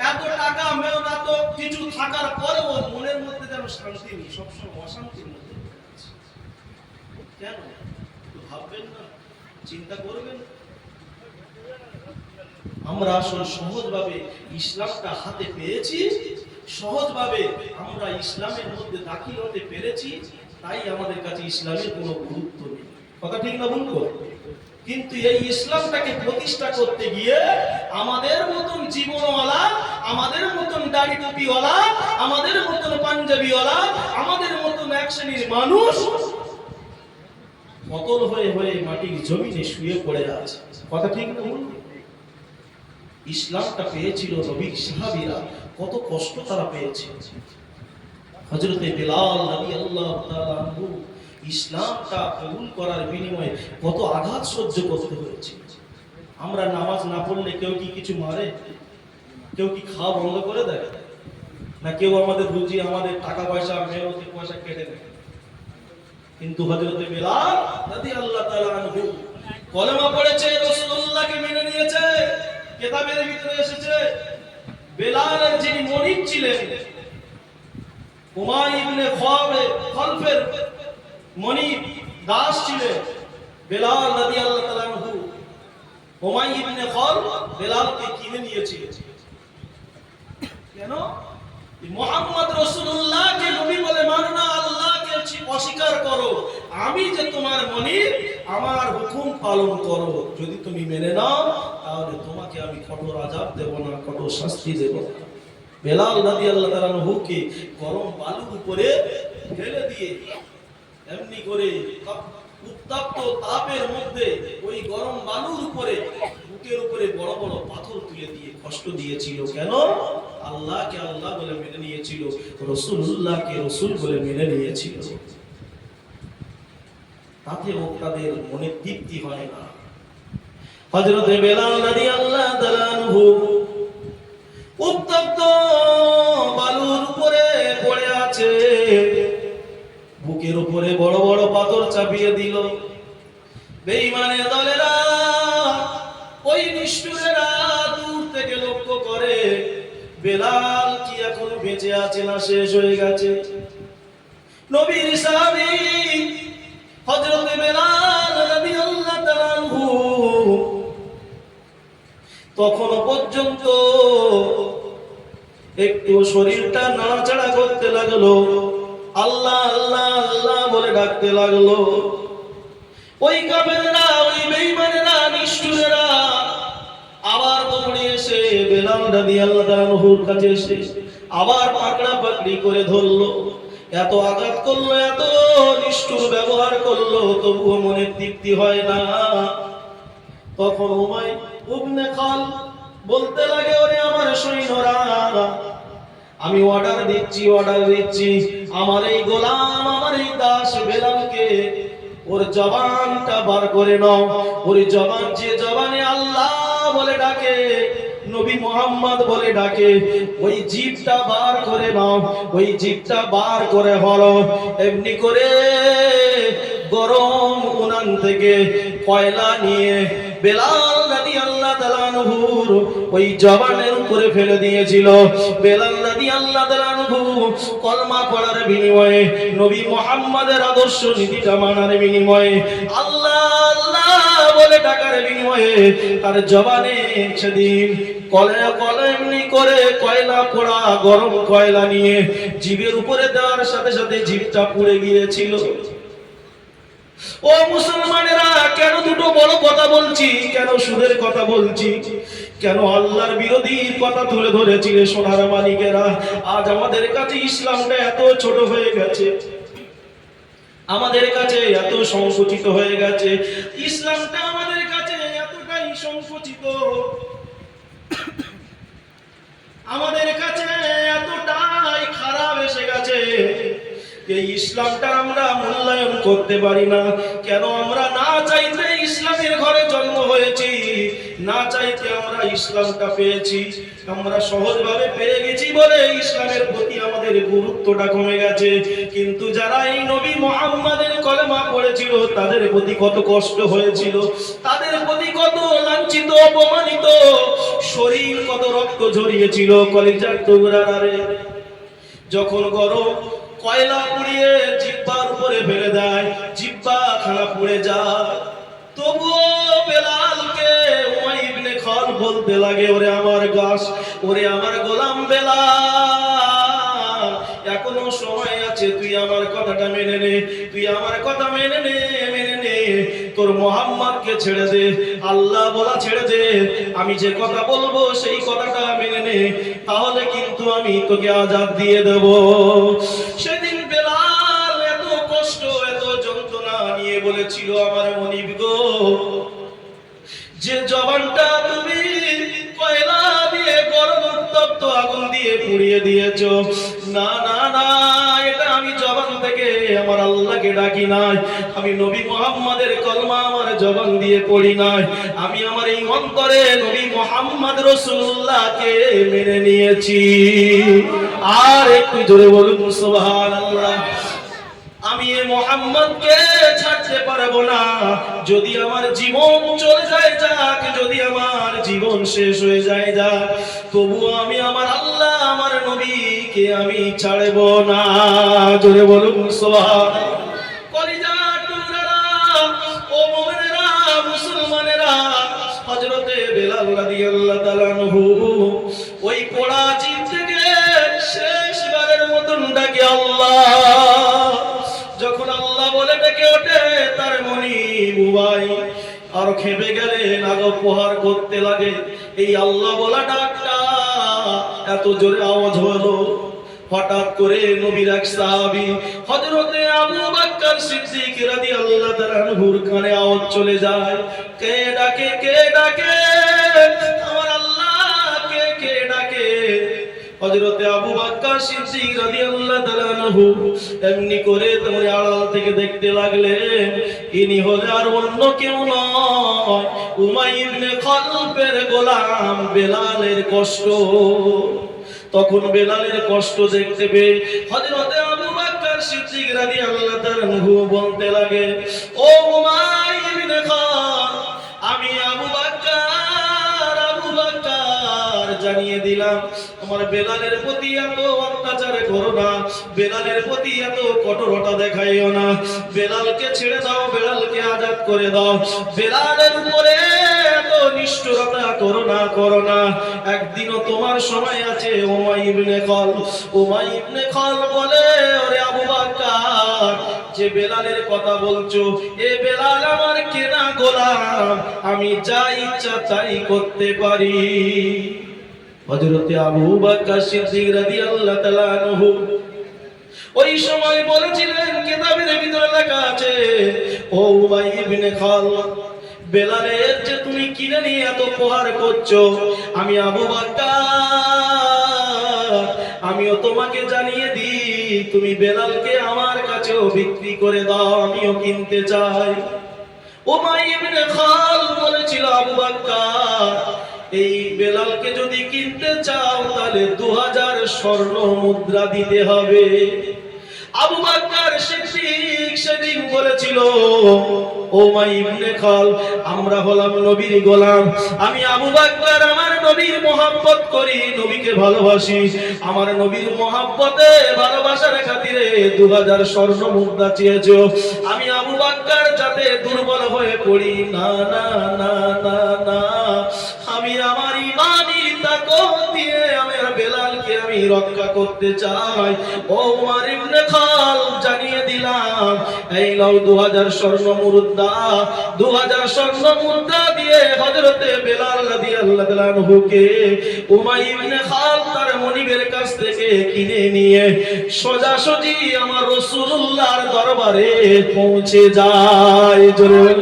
এত টাকা মেহনত কিছু থাকার পরেও মনের মধ্যে যেন শান্তি নেই, সবসময় অশান্তির মধ্যে আছে। কেন? একটু ভাববেন না, চিন্তা করবেন। আমরা আসলে সহজভাবে ইসলামটা হাতে পেয়েছি, সহজভাবে আমরা ইসলামের মধ্যে দাখিল হতে পেরেছি, তাই আমাদের কাছে ইসলামের কোনো গুরুত্ব নেই। কথা ঠিক না ভুল? কিন্তু এই ইসলামটাকে প্রতিষ্ঠা করতে গিয়ে আমাদের মতন জীবনওয়ালা, আমাদের মতন দাড়ি টুপিওয়ালা, আমাদের মতন পাঞ্জাবিওয়ালা, আমাদের মতন এক শ্রেণীর মানুষ কতল হয়ে হয়ে মাটির জমিনে শুয়ে পড়ে আছে। কথা ঠিক না? ইসলামটা পেয়েছিল নবীর সাহাবীরা, কত কষ্ট তারা পেয়েছে। হযরতে বেলাল রাদিয়াল্লাহু তাআলা আনহু ইসলামটা কবুল করার বিনিময়ে কত আঘাত সহ্য করতে হয়েছে। আমরা নামাজ না পড়লে কেউ কি কিছু মারে? কেউ কি খাওয়া বন্ধ করে দেয়? না কেউ আমাদের রুজি, আমাদের টাকা পয়সা, মেহনতি পয়সা কেটে নেয়? কিন্তু হযরতে বেলাল রাদিয়াল্লাহু তাআলা আনহু কলেমা পড়েছে, রাসূলুল্লাহকে মেনে নিয়েছে, কিতাবের ভিতরে এসেছে বেলালের যিনি মনিব ছিলেন, উমাইয়া ইবনে খালফের মনিব দাস ছিলেন বেলাল রাদিয়াল্লাহু তাআলা আনহু। উমাইয়া ইবনে খালফ বেলালকে কিনে নিয়েছিল। কেন? মুহাম্মদ রাসূলুল্লাহকে নবী বলে মানো না, আল্লাহকে অস্বীকার করো, আমি যে তোমার মনিব, আমার হুকুম পালন করো। যদি তুমি মেনে নাও তাহলে তোমাকে আমি কঠোর আযাব দেব না, কঠোর শাস্তি দেব না। বেলাল রাদিয়াল্লাহু তাআলা আনহুকে গরম বালুর উপরে ফেলে দিয়ে এমনি করে উত্তপ্ত তাপের মধ্যে ওই গরম বালুর উপরে বুকের উপরে বড় বড় পাথর তুলে দিয়ে কষ্ট দিয়েছিল। কেন? আল্লাহকে আল্লাহ বলে মেনে নিয়েছিল, রাসূলুল্লাহকে রাসূল বলে মেনে নিয়েছিল। তাতেও তাদের মনে তৃপ্তি হয় না। হযরত বেলাল রাদিয়াল্লাহু তাআলা আনহু উত্তপ্ত বালুর উপরে পড়ে আছে, বুকের উপরে বড় বড় পাথর চাপিয়ে দিল। বেঈমানের দলেরা, ওই নিষ্ঠুরেরা দূর থেকে লক্ষ্য করে বেলাল কি এখনো বেঁচে আছে না শেষ হয়ে গেছে। নবীর সাহাবী হযরত বেলাল রাদিয়াল্লাহু তাআলা আনহু তখনও পর্যন্ত একটু শরীরটা নাড়াচাড়া করতে লাগলো, আল্লাহ আল্লাহ আল্লাহ বলে ডাকতে লাগলো। ওই কাফেররা, ওই বেঈমানেরা, নিষ্ঠুরেরা আবার দৌড়ে এসে বেলাল রাদিয়াল্লাহু তাআলা আনহুর কাছে এসে আবার পাকড়া পাকড়ি করে ধরলো। এত আঘাত করলো, এত নিষ্ঠুর ব্যবহার করলো, তবুও মনে তৃপ্তি হয় না। তখন উমাইয়া ইবনে খালফ বলতে লাগে, ওরে আমার সৈন্যরা, আমি অর্ডার দিচ্ছি, আমার এই গোলাম, আমার এই দাস বেলালকে ওর জবানটা বার করে নাও। ওর জবান, যে জবানে আল্লাহ বলে ডাকে, নবী মুহাম্মদ বলে ডাকে, ওই জিভটা বার করে নাও। ওই জিভটা বার করে হলো এমনি করে গরম উনান থেকে কয়লা নিয়ে বেলাল রাদিয়াল্লাহু তাআলা আনহুর ওই জবানের উপরে ফেলে দিয়েছিল। বেলাল রাদিয়াল্লাহু তাআলা আনহু কলমা পড়ার বিনিময়ে, নবী মুহাম্মাদের আদর্শ নীতিটা মানার বিনিময়ে, আল্লাহ আল্লাহ বলে ডাকার বিনিময়ে তার জবানে সেদিন কলে এমনি করে কয়লা পোড়া গরম কয়লা নিয়ে জিভের উপরে দেওয়ার সাথে সাথে জিভটা পুড়ে গিয়েছিল। ও মুসলমানেরা, কেন দুটো বড় কথা বলছি, কেন সুদের কথা বলছি, কেন আল্লাহর বিরোধীর কথা তুলে ধরেছি রে সোনার মালিকেরা? আজ আমাদের কাছে ইসলামটা এত ছোট হয়ে গেছে, আমাদের কাছে এত সংকুচিত হয়ে গেছে, ইসলামটা আমাদের কাছে এতটাই সংকুচিত, আমাদের কাছে এতটাই খারাপ এসে গেছে, এই ইসলামটা আমরা মূল্যায়ন করতে পারি না। কেন? আমরা না চাইতে ইসলামের ঘরে জন্ম হয়েছি, না চাইতে আমরা ইসলামটা পেয়েছি, আমরা সহজভাবে পেয়ে গেছি বলে ইসলামের প্রতি আমাদের গুরুত্বটা কমে গেছে। কিন্তু যারা এই নবী মুহাম্মাদের কলেমা পড়েছিল তাদের প্রতি কত কষ্ট হয়েছিল, তাদের প্রতি কত লাঞ্ছিত অপমানিত, শরীর কত রক্ত ঝরিয়েছিল, কলিজার টুকরারে যখন গরম কয়লা পুড়িয়ে জিহ্বার উপরে ফেলে দেয়, জিহ্বা খানা পুড়ে যায়, তবুও বেলালকে উমাইয়া ইবনে খালফ বলতে লাগে, ওরে আমার গাছ, ওরে আমার গোলাম বেলাল, এখনো সময় আছে, তুই আমার কথাটা মেনে নে, তুই আমার কথা মেনে নে, তোর মুহাম্মদকে ছেড়ে দে, আল্লাহ বলা ছেড়ে দে, আমি যে কথা বলবো সেই কথাটা মেনে মেনে নে, তাহলে কিন্তু আমি তোকে আযাব দিয়ে দেব। সেদিন বেলাল এত কষ্ট এত যন্ত্রণা নিয়ে বলেছিল, আমার মনিব গো, যে জবানটা তুমি কয়লা দিয়ে গরম উত্তপ্ত আগুন দিয়ে পুড়িয়ে দিয়েছো, না না না, এটা আমি জবান থেকে আমার আল্লাহকে ডাকি নাই, আমি নবী মুহাম্মাদের কলমা আমার জবান দিয়ে পড়ি নাই, আমি আমার এই অন্তরে নবী মুহাম্মদ রাসূলুল্লাহকে মেনে নিয়েছি। আর একটু জোরে বলুন সুবহানাল্লাহ। আমি এই মুহাম্মদকে ছাড়তে পারবো না, যদি আমার জীবন চলে যায় যাক, যদি আমার জীবন শেষ হয়ে যায় যাক, তবুও আমি আমার আল্লাহ আমার নবীকে আমি ছাড়বো না। জোরে বলুন সুবহানাল্লাহ। কলিজার টুকরারা, ও মুমিনেরা, মুসলমানেরা, হযরতে বেলাল রাদিয়াল্লাহু তাআলা আনহু ওই পোড়া জিন থেকে শেষবারের মতন ডাকে আল্লাহ। যখন আল্লাহ বলে ডেকে ওঠে, তার মনি বুবাই আর খেপে গেলেন, আগো প্রহার করতে লাগে। এই আল্লাহ বলা ডাকটা এত জোরে আওয়াজ হলো, হঠাৎ করে নবীর এক সাহাবী হযরতে আবু বকর সিদ্দিক রাদিয়াল্লাহু তাআলা আনহুর কানে আওয়াজ চলে যায়, কে ডাকে, কে ডাকে, আমার আল্লাহকে কে ডাকে? হযরতে আবু বকর সিদ্দিক রাদিয়াল্লাহু তাআলা আনহু এমনি করে তোমার আড়াল থেকে দেখতে লাগলেন, ইনি হলেন আর অন্য কেউ নয়, উমাইয়া ইবনে খালফের গোলাম বেলালের কষ্ট। তখন বেলালের কষ্ট দেখতে পেয়ে হযরতে আবু বকর সিদ্দিক রাদিয়াল্লাহু তাআলা আনহু বলতে লাগে, ও উমাইয়া ইবনে খালফ, আমি আবু বকর জানিয়ে দিলাম, আমার বেলালের প্রতি এত অত্যাচার করো না, বেলালের প্রতি এত কঠোরতা দেখাইও না, বেলালকে ছেড়ে দাও, বেলালকে আজাদ করে দাও, বেলালের উপরে এত নিষ্ঠুরতা করো না, করো না। একদিনও তোমার সময় আছে। উমাইয়া ইবনে খালফ বলে, ওরে আবু বকর, যে বেলালের কথা বলছো, এ বেলাল আমার কেনা গোলাম, আমি যা ইচ্ছা তাই করতে পারি। হযরতে আবু বকর সিদ্দিক রাদিয়াল্লাহু তাআলা আনহু ওই সময় বলেছিলেন, কিতাবের ভিতরে লেখা আছে, ও উমাইয়া ইবনে খালফ, বেলালের যে তুমি কিনে নিয়ে এত প্রহার করছো, আমি আবু বকর আমিও তোমাকে জানিয়ে দিই, তুমি বেলালকে আমার কাছেও বিক্রি করে দাও, আমিও কিনতে চাই। উমাইয়া ইবনে খালফ বলেছিল, আবু বকর, এই বেলালকে যদি কিনতে চাও তাহলে 2000 স্বর্ণ মুদ্রা দিতে হবে। আবু বকর সিদ্দিক সেদিন বলেছিল, উমাইয়া ইবনে খালফ, আমরা হলাম নবীর গোলাম, আমি আবু বকর আমার নবীর মহব্বত করি, নবীকে ভালোবাসি, আমার নবীর মহব্বতে ভালোবাসার খাতিরে 2000 স্বর্ণ মুদ্রা চেয়েছো, আমি আবু বকর যাতে দুর্বল হয়ে পড়ি না, না না না না, আমি আমার ঈমানি তাকওয়া দিয়ে আমার বেলালকে আমি রক্ষা করতে চাই। ও উমর ইবনে খালফ, জানিয়ে দিলাম, এই নাও 2000 স্বর্ণ মুদ্রা, 2000 স্বর্ণ মুদ্রা দিয়ে হযরতে বেলাল রাদিয়াল্লাহু তাআলা আনহুকে উমাইয়া ইবনে খালফ তার মনিবের কাছ থেকে কিনে নিয়ে সোজাসুজি আমার রাসূলুল্লাহর দরবারে পৌঁছে যায়। জোরে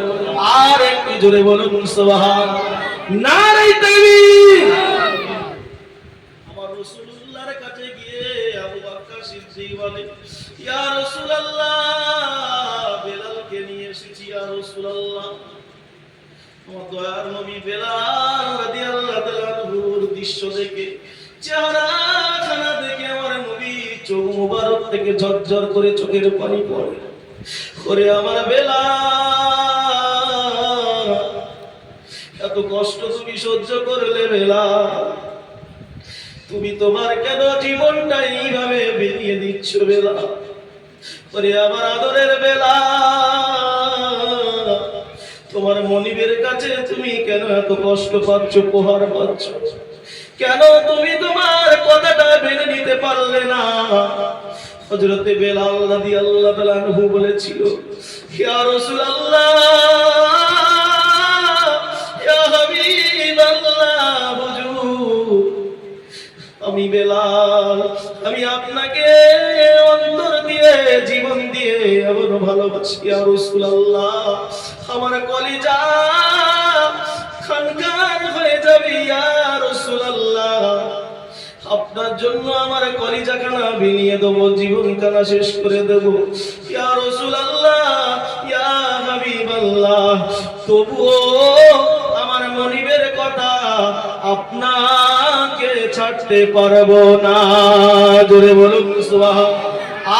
আর একটু জোরে বলুন সুবহানাল্লাহ। নারে তাকবীর। আমার রাসূলুল্লাহর কাছে গিয়ে আবু বকর সিদ্দিক বলে, ইয়া রাসূলুল্লাহ, বেলালকে নিয়ে এসেছি ইয়া রাসূলুল্লাহ। আমার দয়ার নবী বেলাল রাদিয়াল্লাহু তাআলা আনহুর দৃশ্য দেখে, চেহারাখানা দেখে আমার নবী চোখ মুবারক থেকে ঝরঝর করে চোখের পানি পড়ে। ওরে আমার বেলাল, এত কষ্ট তুমি সহ্য করলে বেলাল, তুমি তোমার কেন জীবনটা এইভাবে বেরিয়ে দিচ্ছ বেলাল? ওরে আমার আদরের বেলাল, তোমার মনিবের কাছে তুমি কেন এত কষ্ট পাচ্ছ, প্রহার পাচ্ছ? কেন তুমি তোমার কথাটা মেনে নিতে পারলে না? হযরতে বেলাল রাদিয়াল্লাহু তাআলা আনহু বলেছিল, ইয়া রাসূলুল্লাহ, ইয়া হাবিবাল্লাহ, হুজুর, আমি বেলাল, আমি আপনাকে অন্তর দিয়ে জীবন দিয়ে এমন ভালোবাসি ইয়া রাসূলুল্লাহ, আমার কলিজা খানকার হয়ে যাবে ইয়া রাসূলুল্লাহ, আপনার জন্য আমার কলিজা খানা বিলিয়ে দেবো, জীবন খানা শেষ করে দেব ইয়া রাসূলুল্লাহ, ইয়া হাবিবাল্লাহ। তবুও আমার মনিবের কথা আপনাকে ছাড়তে পারবো না। জোরে বলুন সুবহানাল্লাহ,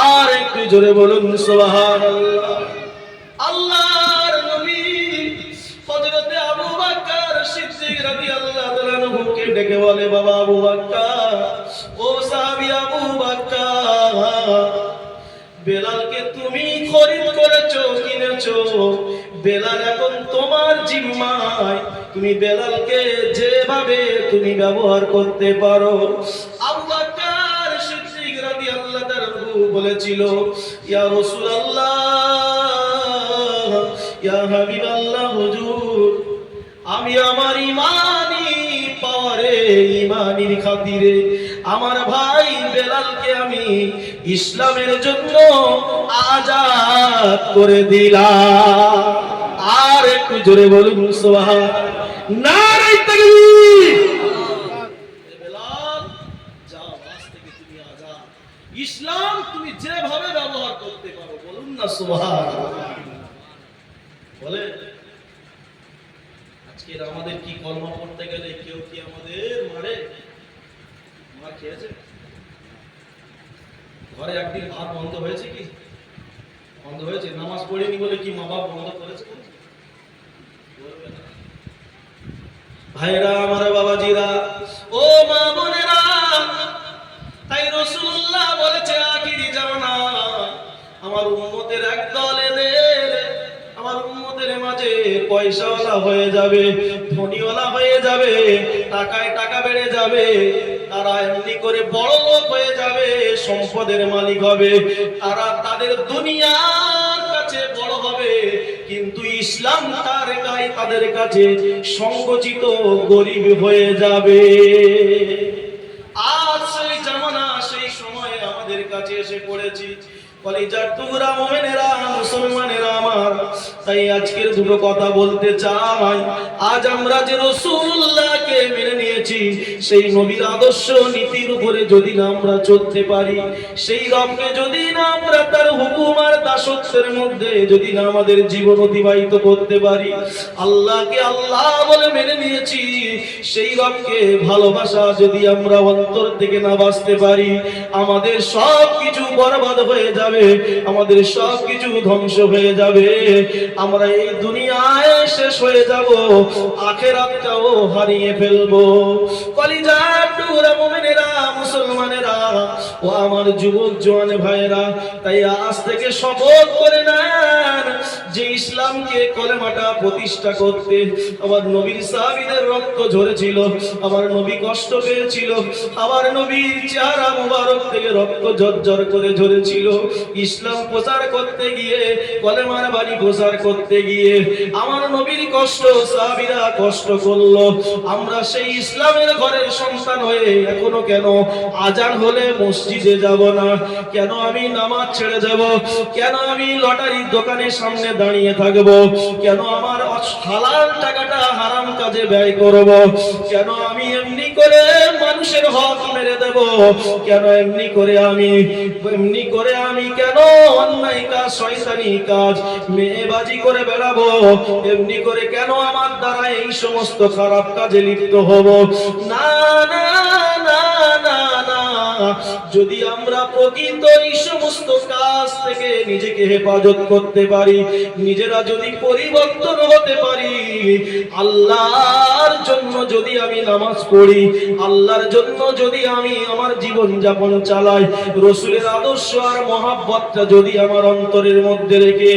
আর একটু জোরে বলুন সুবহানাল্লাহ। আল্লাহর নবী হযরতে আবু বকর সিদ্দিক রাদিয়াল্লাহু তাআলা আনহুকে ডেকে বলে, বাবা আবু বকর, ও সাহাবী আবু বকর, বেলালকে তুমি খরিদ করেছো, কিনেছো, বেলাল এখন তোমার জিম্মায়, তুমি বেলালকে যেভাবে তুমি ব্যবহার করতে পারো। আবু বকর সিদ্দিক রাদিয়াল্লাহু তাআলা বলেছিল, ইয়া রাসূলুল্লাহ, ইয়া হাবিবাল্লাহ, হুজুর, আমি আমার ইমানি পাওয়ারে, ইমানির খাতিরে আমার ভাই বেলালকে আমি ইসলামের জন্য আজাদ করে দিলাম। আর একটু জোরে বলুন সুবহানাল্লাহ, নারে তাকবীর। বেলাল, যাও, আজ থেকে তুমি আজাদ, ইসলাম তুমি যেভাবে ব্যবহার করতে পারো, বলুন না সুবহানাল্লাহ। বলে আজকে আমাদের কি কলমা পড়তে গেলে কেউ কি আমাদের মারে? মার খেয়েছে? ঘরে একদিন ভাত বন্ধ হয়েছে? কি বন্ধ হয়েছে? নামাজ পড়েনি বলে কি মা বাপ বন্ধ করেছে? ভাইরা আমার, বাবাজিরা, ও মা বোনেরা, তাই রাসূলুল্লাহ বলেছে আখিরি জামানা আমার উম্মতের একদল এদের, আমার উম্মতের মাঝে পয়সাওয়ালা হয়ে যাবে, ধনীওয়ালা হয়ে যাবে, টাকায় টাকা বেড়ে যাবে, তারা এমনি করে বড় লোক হয়ে যাবে, সম্পদের মালিক হবে, তারা তাদের দুনিয়ার কাছে বড় হবে, কিন্তু ইসলাম তাদের কাছে সংকুচিত গরিব হয়ে যাবে। আজ সেই জামানা, সেই সময় আমাদের কাছে এসে পড়েছি। কলিজার টুকরা মুমিনেরা, মুসলমানেরা আমার, তাই আজকের দুটো কথা বলতে চাই। আজ আমরা যে রাসূলুল্লাহকে মেনে নিয়েছি, সেই নবীর আদর্শ নীতির উপরে যদি না আমরা চলতে পারি, সেই রবকে যদি না আমরা তার হুকুম আর দাসত্বের মধ্যে যদি না আমাদের জীবন অতিবাহিত করতে পারি, আল্লাহকে আল্লাহ বলে মেনে নিয়েছি, সেই রবকে ভালোবাসা যদি আমরা অন্তর থেকে না বাসতে পারি, আমাদের সব কিছু বরবাদ হয়ে যাবে, আমাদের সব কিছু ধ্বংস হয়ে যাবে, আমরা এই দুনিয়ায় শেষ হয়ে যাব, আখিরাতটাও হারিয়ে ফেলবো। কলিজার টুকরা মুমিনেরা, মুসলমানেরা, ও আমার যুবক জওয়ান ভাইয়েরা, তাই আজ থেকে শপথ করে নেন যে ইসলামকে, কলেমাটা প্রতিষ্ঠা করতে আমার নবীর সাহাবীদের রক্ত ঝরেছিল, আমার নবী কষ্ট পেয়েছিল, আমার নবীর চেহারা মুবারক থেকে রক্ত ঝরঝর করে ঝরেছিল। ইসলাম প্রচার করতে গিয়ে, কলেমার বাণী প্রচার করতে গিয়ে আমার নবীর কষ্ট সাহাবীরা কষ্ট করলো। আমরা সেই ইসলামের ঘরের সন্তান হয়ে এখনো কেন আজান হলে মসজিদে যাব না? কেন আমি নামাজ ছেড়ে দেব? কেন আমি লটারির দোকানের সামনে দাঁড়িয়ে থাকব? কেন আমার হালাল টাকাটা হারাম কাজে ব্যয় করব? কেন আমি এমনি করে মানুষের হক মেরে দেব? কেন এমনি করে আমি কেন অন্যায় কাজ, শয়তানি কাজ, মেয়েবাজি করে বেড়াবো? এমনি করে কেন আমার দ্বারা এই সমস্ত খারাপ কাজে লিপ্ত হব? না না না না না, যদি আমরা প্রকৃত এই সমস্ত কাজ থেকে নিজেকে হেফাজত করতে পারি, নিজেরা যদি পরিবর্তন হতে পারি, আল্লাহর জন্য যদি আমি নামাজ পড়ি, আল্লাহর জন্য যদি আমি আমার জীবন যাপন চালাই, রাসূলের আদর্শ আর মহাব্বতটা যদি আমার অন্তরের মধ্যে রেখে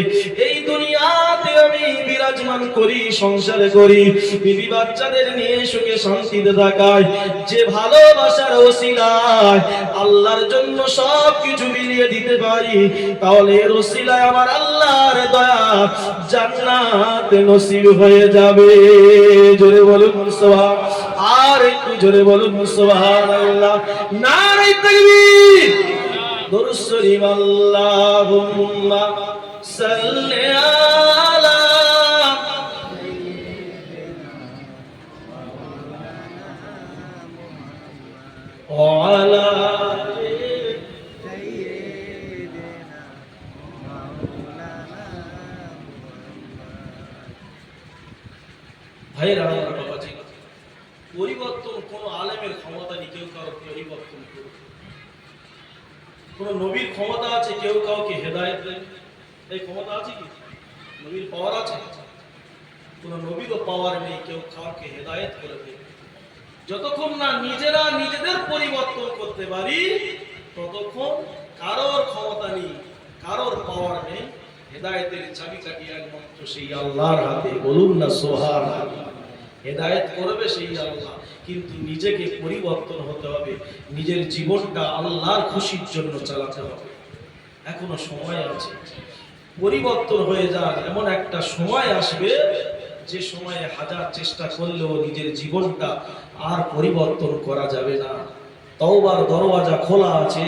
এই দুনিয়াতে আমি বিরাজমান করি, সংসারে করি, বিবি বাচ্চাদের নিয়ে সুখে শান্তিতে থাকাই, যে ভালোবাসার ওসিলায় আল্লাহর জন্য সব কিছু বিলিয়ে দিতে পারি, তাহলে এর ওসিলায় আমার আল্লাহর দয়া, জান্নাত নসিব হয়ে যাবে। জোরে বলুন সুবহানাল্লাহ। আর একটু জোরে বলুন সুবহানাল্লাহ, নারে তাকবীর, দরুদ শরীফ, আল্লাহুম্মা সাল্লি আলা ওয়া আলা ভাইরা আমার বাবাজি, পরিবর্তন কোন আলেমের ক্ষমতা নেই কেউ কারো পরিবর্তন করবে। কোন নবীর ক্ষমতা আছে কেউ কাউকে হেদায়েত দেবে, এই ক্ষমতা আছে কি? নবীর পাওয়ার আছে? কোন নবীরও পাওয়ার নেই কেউ কাউকে হেদায়েত করে দেবে। যতক্ষণ না নিজেরা নিজেদের পরিবর্তন করতে পারি ততক্ষণ কারোর ক্ষমতা নেই, কারোর পাওয়ার নেই। হেদায়েতের চাবিকাঠি একমাত্র সেই আল্লাহর হাতে। বলুন না সুবহানাল্লাহ। হেদায়েত করবে সেই আল্লাহ, কিন্তু নিজেকে পরিবর্তন হতে হবে, নিজের জীবনটা আল্লাহর খুশির জন্য চালাতে হবে। এখনো সময় আছে, পরিবর্তন হয়ে যান। এমন একটা সময় আসবে যে সময়ে হাজার চেষ্টা করলেও নিজের জীবনটা আর পরিবর্তন করা যাবে না। তওবার দরওয়াজা খোলা আছে,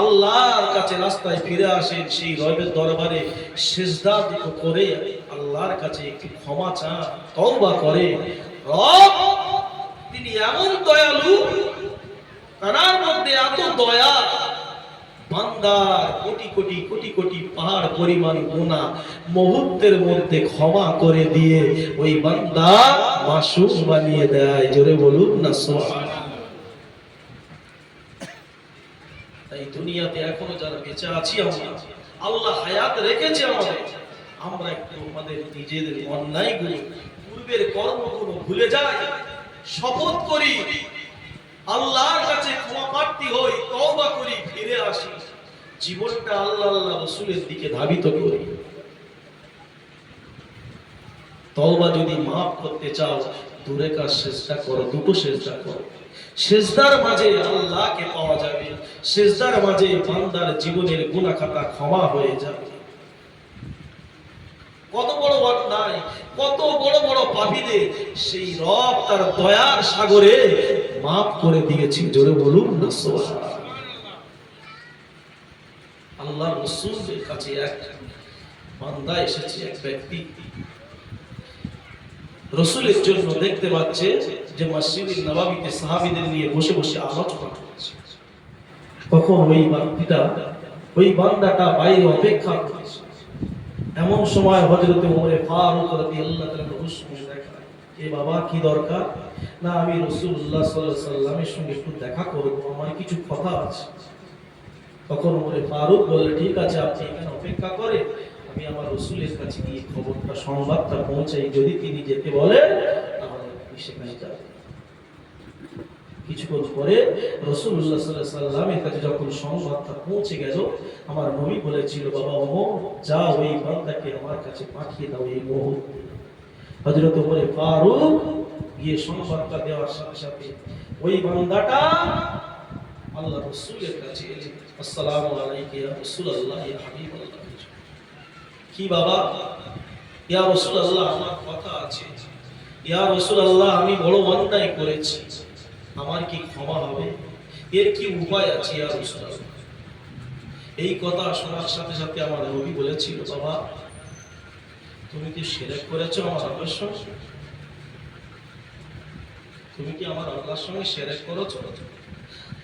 আল্লাহর কাছে রাস্তায় ফিরে আসেন, সেই রবের দরবারে সিজদা করে আল্লাহর কাছে একটু ক্ষমা চান, তওবা করে। রব তিনি এমন দয়ালু, তার মধ্যে এত দয়া, বান্দার কোটি কোটি কোটি কোটি পাহাড় পরিমাণ গুনাহ মুহূর্তের মধ্যে ক্ষমা করে দিয়ে ওই বান্দা মাসুম বানিয়ে দেয়। জোরে বলুন না সুবহানাল্লাহ। তাই দুনিয়াতে এখনো যারা বেঁচে আছি, আমরা আল্লাহ হায়াত রেখেছে আমাদের, আমরা একটু আমাদের নিজেদের অন্যায়গুলো, পূর্বের কর্মগুলো ভুলে যাই, শপথ করি, আল্লাহর কাছে ক্ষমা প্রার্থী হই, তওবা করি, ফিরে আসি, জীবনটা আল্লাহ আল্লাহ রাসূলের দিকে ধাবিত করি। তওবা যদি মাফ করতে চাও, দূরে কাজ চেষ্টা করো, দুটো চেষ্টা করো। সিজদার মাঝে আল্লাহকে পাওয়া যাবে, সিজদার মাঝে বান্দার জীবনের গুনাহ খাতা ক্ষমা হয়ে যাবে। কত বড় অন্যায়, কত বড় বড় পাপীদের সেই রব তার দয়ার সাগরে মাফ করে দিয়েছি। জোরে বলুন না সুবহানাল্লাহ। আল্লাহর রাসূলের কাছে এক বান্দা এসেছে, এক ব্যক্তি রাসূলের জন্য দেখতে পাচ্ছে যে মসজিদে নববীতে সাহাবীদের নিয়ে বসে বসে আলোচনা করছে। তখন ওই বান্দাটা বাইরে অপেক্ষা করছে। এমন সময় হযরত ওমর ফারুক রাদিয়াল্লাহু তাআলা রাসূলকে দেখায়, এ বাবা কি দরকার? না, আমি রাসূলুল্লাহ সাল্লাল্লাহু আলাইহি সাল্লামের সঙ্গে একটু দেখা করব, আমার কিছু কথা আছে। তখন ওমর ফারুক বললেন, ঠিক আছে, আপনি এখানে অপেক্ষা করে, আমি আমার রাসূলের কাছে গিয়ে খবরটা সংবাদটা পৌঁছাই, যদি তিনি যেতে বলেন তাহলে আপনি সেখানে যাবেন। কিছুক্ষণ পরে রাসূলুল্লাহ সাল্লাল্লাহু আলাইহি সাল্লামের কাছে যখন সংবাদটা পৌঁছে গেল, আমার নবী বলেছিল, বাবা ওমর, যাও ওই বান্দাকে আমার কাছে পাঠিয়ে দাও এই মুহূর্তে। হযরত ওমর ফারুক গিয়ে সংবাদটা দেওয়ার সাথে সাথে ওই বান্দাটা আল্লাহ রাসূলের কাছে এলেন। আসসালামু আলাইকা ইয়া রাসূলুল্লাহ, ইয়া হাবিবাল্লাহ। কি বাবা? ইয়া রাসূলুল্লাহ, আমার কথা আছে। ইয়া রাসূলুল্লাহ, আমি বড় অন্যায় করেছি, আমার কি ক্ষমা হবে? এর কি উপায় আছে ইয়া রাসূলুল্লাহ? এই কথা শোনার সাথে সাথে আমার নবী বলেছিল, বাবা তুমি কি শিরক করেছো আমার আল্লাহর সঙ্গে? তুমি কি আমার আল্লাহর সঙ্গে শিরক করেছো?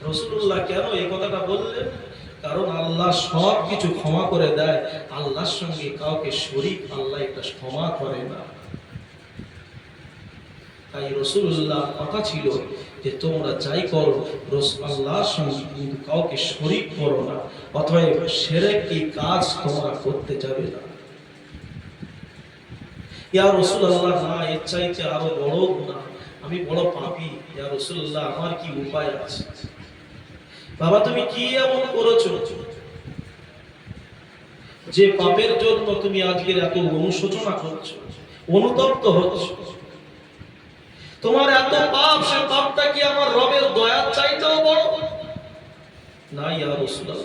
রাসূলুল্লাহ কেন এই কথাটা বললেন? কারণ আল্লাহ সব কিছু ক্ষমা করে দেয়, আল্লাহর সঙ্গে কাউকে শরীক আল্লাহ এটা ক্ষমা করে না। তাই রাসূলুল্লাহ কথা ছিল যে তোমরা যাই করো আল্লাহর সঙ্গে কিন্তু কাউকে শরীক করো না, অতএব শিরক এই কাজ তোমরা করতে যাবে না। ইয়া রাসূলুল্লাহ, না, এর চাইতে আরো বড় গুনাহ, আমি বড় পাপী, ইয়া রাসূলুল্লাহ, আমার কি উপায় আছে? বাবা তুমি কি এমন করেছো যে পাপের জন্য তুমি আজকের এত অনুশোচনা করছো, অনুতপ্ত হচ্ছ? তোমার এত পাপ, সে পাপটা কি আমার রবের দয়ার চাইতেও বড়? না ইয়া রাসূলুল্লাহ,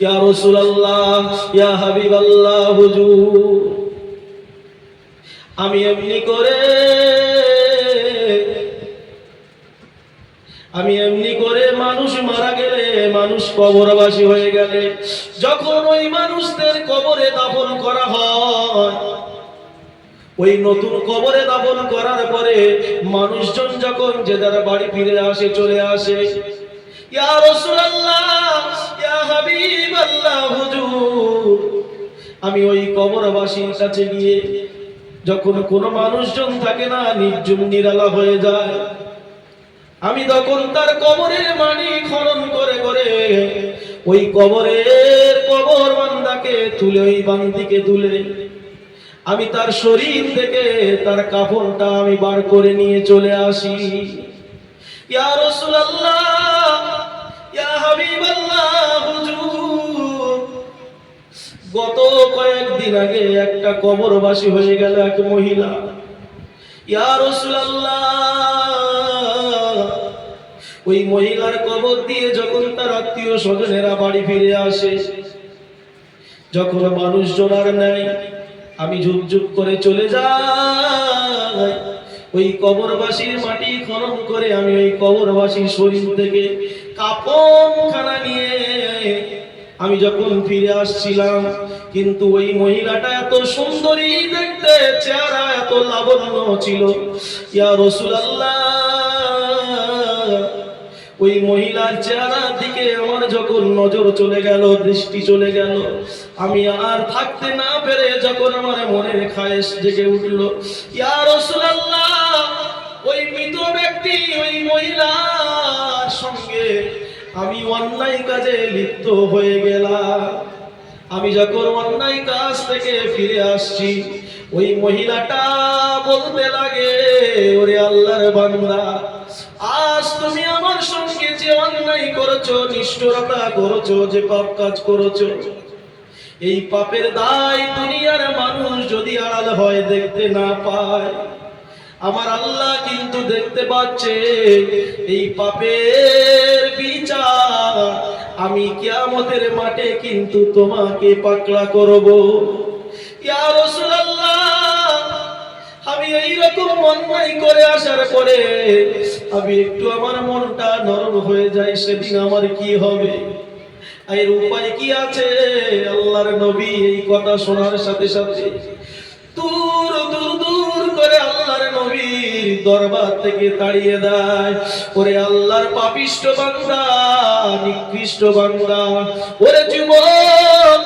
ইয়া রাসূলুল্লাহ, ইয়া হাবিবাল্লাহ, হুজুর আমি এমনি করে আমি এমনি করে মানুষ মারা গেলে, মানুষ কবরবাসী হয়ে গেলে, যখন ওই মানুষদের কবরে দাফন করা হয়, ওই নতুন কবরে দাফন করার পরে মানুষজন যখন যে যার বাড়ি ফিরে আসে, চলে আসে, ইয়া রাসূলুল্লাহ, ইয়া হাবিবাল্লাহ, হুজুর, আমি ওই কবরবাসীর কাছে গিয়ে, যখন কোনো মানুষজন থাকে না, নির্জুম নিরালা হয়ে যায়, আমি তখন তার কবরের মাটি খনন করে করে ওই কবর বান্দাকে তুলে, ওই বান্দিকে তুলে আমি তার শরীর থেকে তার কাফনটা আমি বার করে নিয়ে চলে আসি। ইয়া রাসূলুল্লাহ, ইয়া হাবিবাল্লাহ, হুজুর, গত কয়েকদিন আগে একটা কবরবাসী হয়ে গেল এক মহিলা। ইয়া রাসূলুল্লাহ, ওই মহিলার কবর দিয়ে যখন তার আত্মীয় স্বজনেরা বাড়ি ফিরে আসে, যখন মানুষজন আর নাই, আমি ঝুপঝুপ করে চলে যাই, ওই কবরবাসীর মাটি খনন করে আমি ওই কবরবাসীর শরীর থেকে কাফনখানা নিয়ে আমি যখন ফিরে আসছিলাম, কিন্তু ওই মহিলাটা এত সুন্দরী দেখতে, চেহারা এত লাবণ্য ছিল। ইয়া রাসূলুল্লাহ, ওই মহিলার চেহারার দিকে আমার যখন নজর চলে গেল, দৃষ্টি চলে গেল, আমি আর থাকতে না পেরে যখন আমার মনের খায়েশ জেগে উঠল, ইয়া রাসূলুল্লাহ, ওই মৃত ব্যক্তি, ওই মহিলার সঙ্গে আমি অন্যায় কাজে লিপ্ত হয়ে গেলাম। আমি যখন অন্যায় কাজ থেকে ফিরে আসছি, ওই মহিলাটা বলতে লাগে, ওরে আল্লাহর বান্দা, আজ তুমি আমার সঙ্গে যে অন্যায় করেছো, নিষ্ঠুরতা করেছো, যে পাপ কাজ করেছো, এই পাপের দায় দুনিয়ার মানুষ যদি আড়াল হয়, দেখতে না পায়, আমার আল্লাহ কিন্তু দেখতে পাচ্ছে। এই পাপের বিচার আমি কিয়ামতের মাঠে কিন্তু তোমাকে পাকড়া করব। ইয়া রাসূলুল্লাহ, আমি এইরকম অন্যায় করে আসার পরে আমি একটু আমার মনটা নরম হয়ে যায়, সেদিন আমার কি হবে? এর উপায় কি আছে? আল্লাহর নবী এই কথা শোনার সাথে সাথে দূর দূর দূর করে আল্লাহর নবীর দরবার থেকে তাড়িয়ে দেয়। ওরে আল্লাহর পাপিষ্ঠ বান্দা, নিকৃষ্ট বান্দা, ওরে যুবক,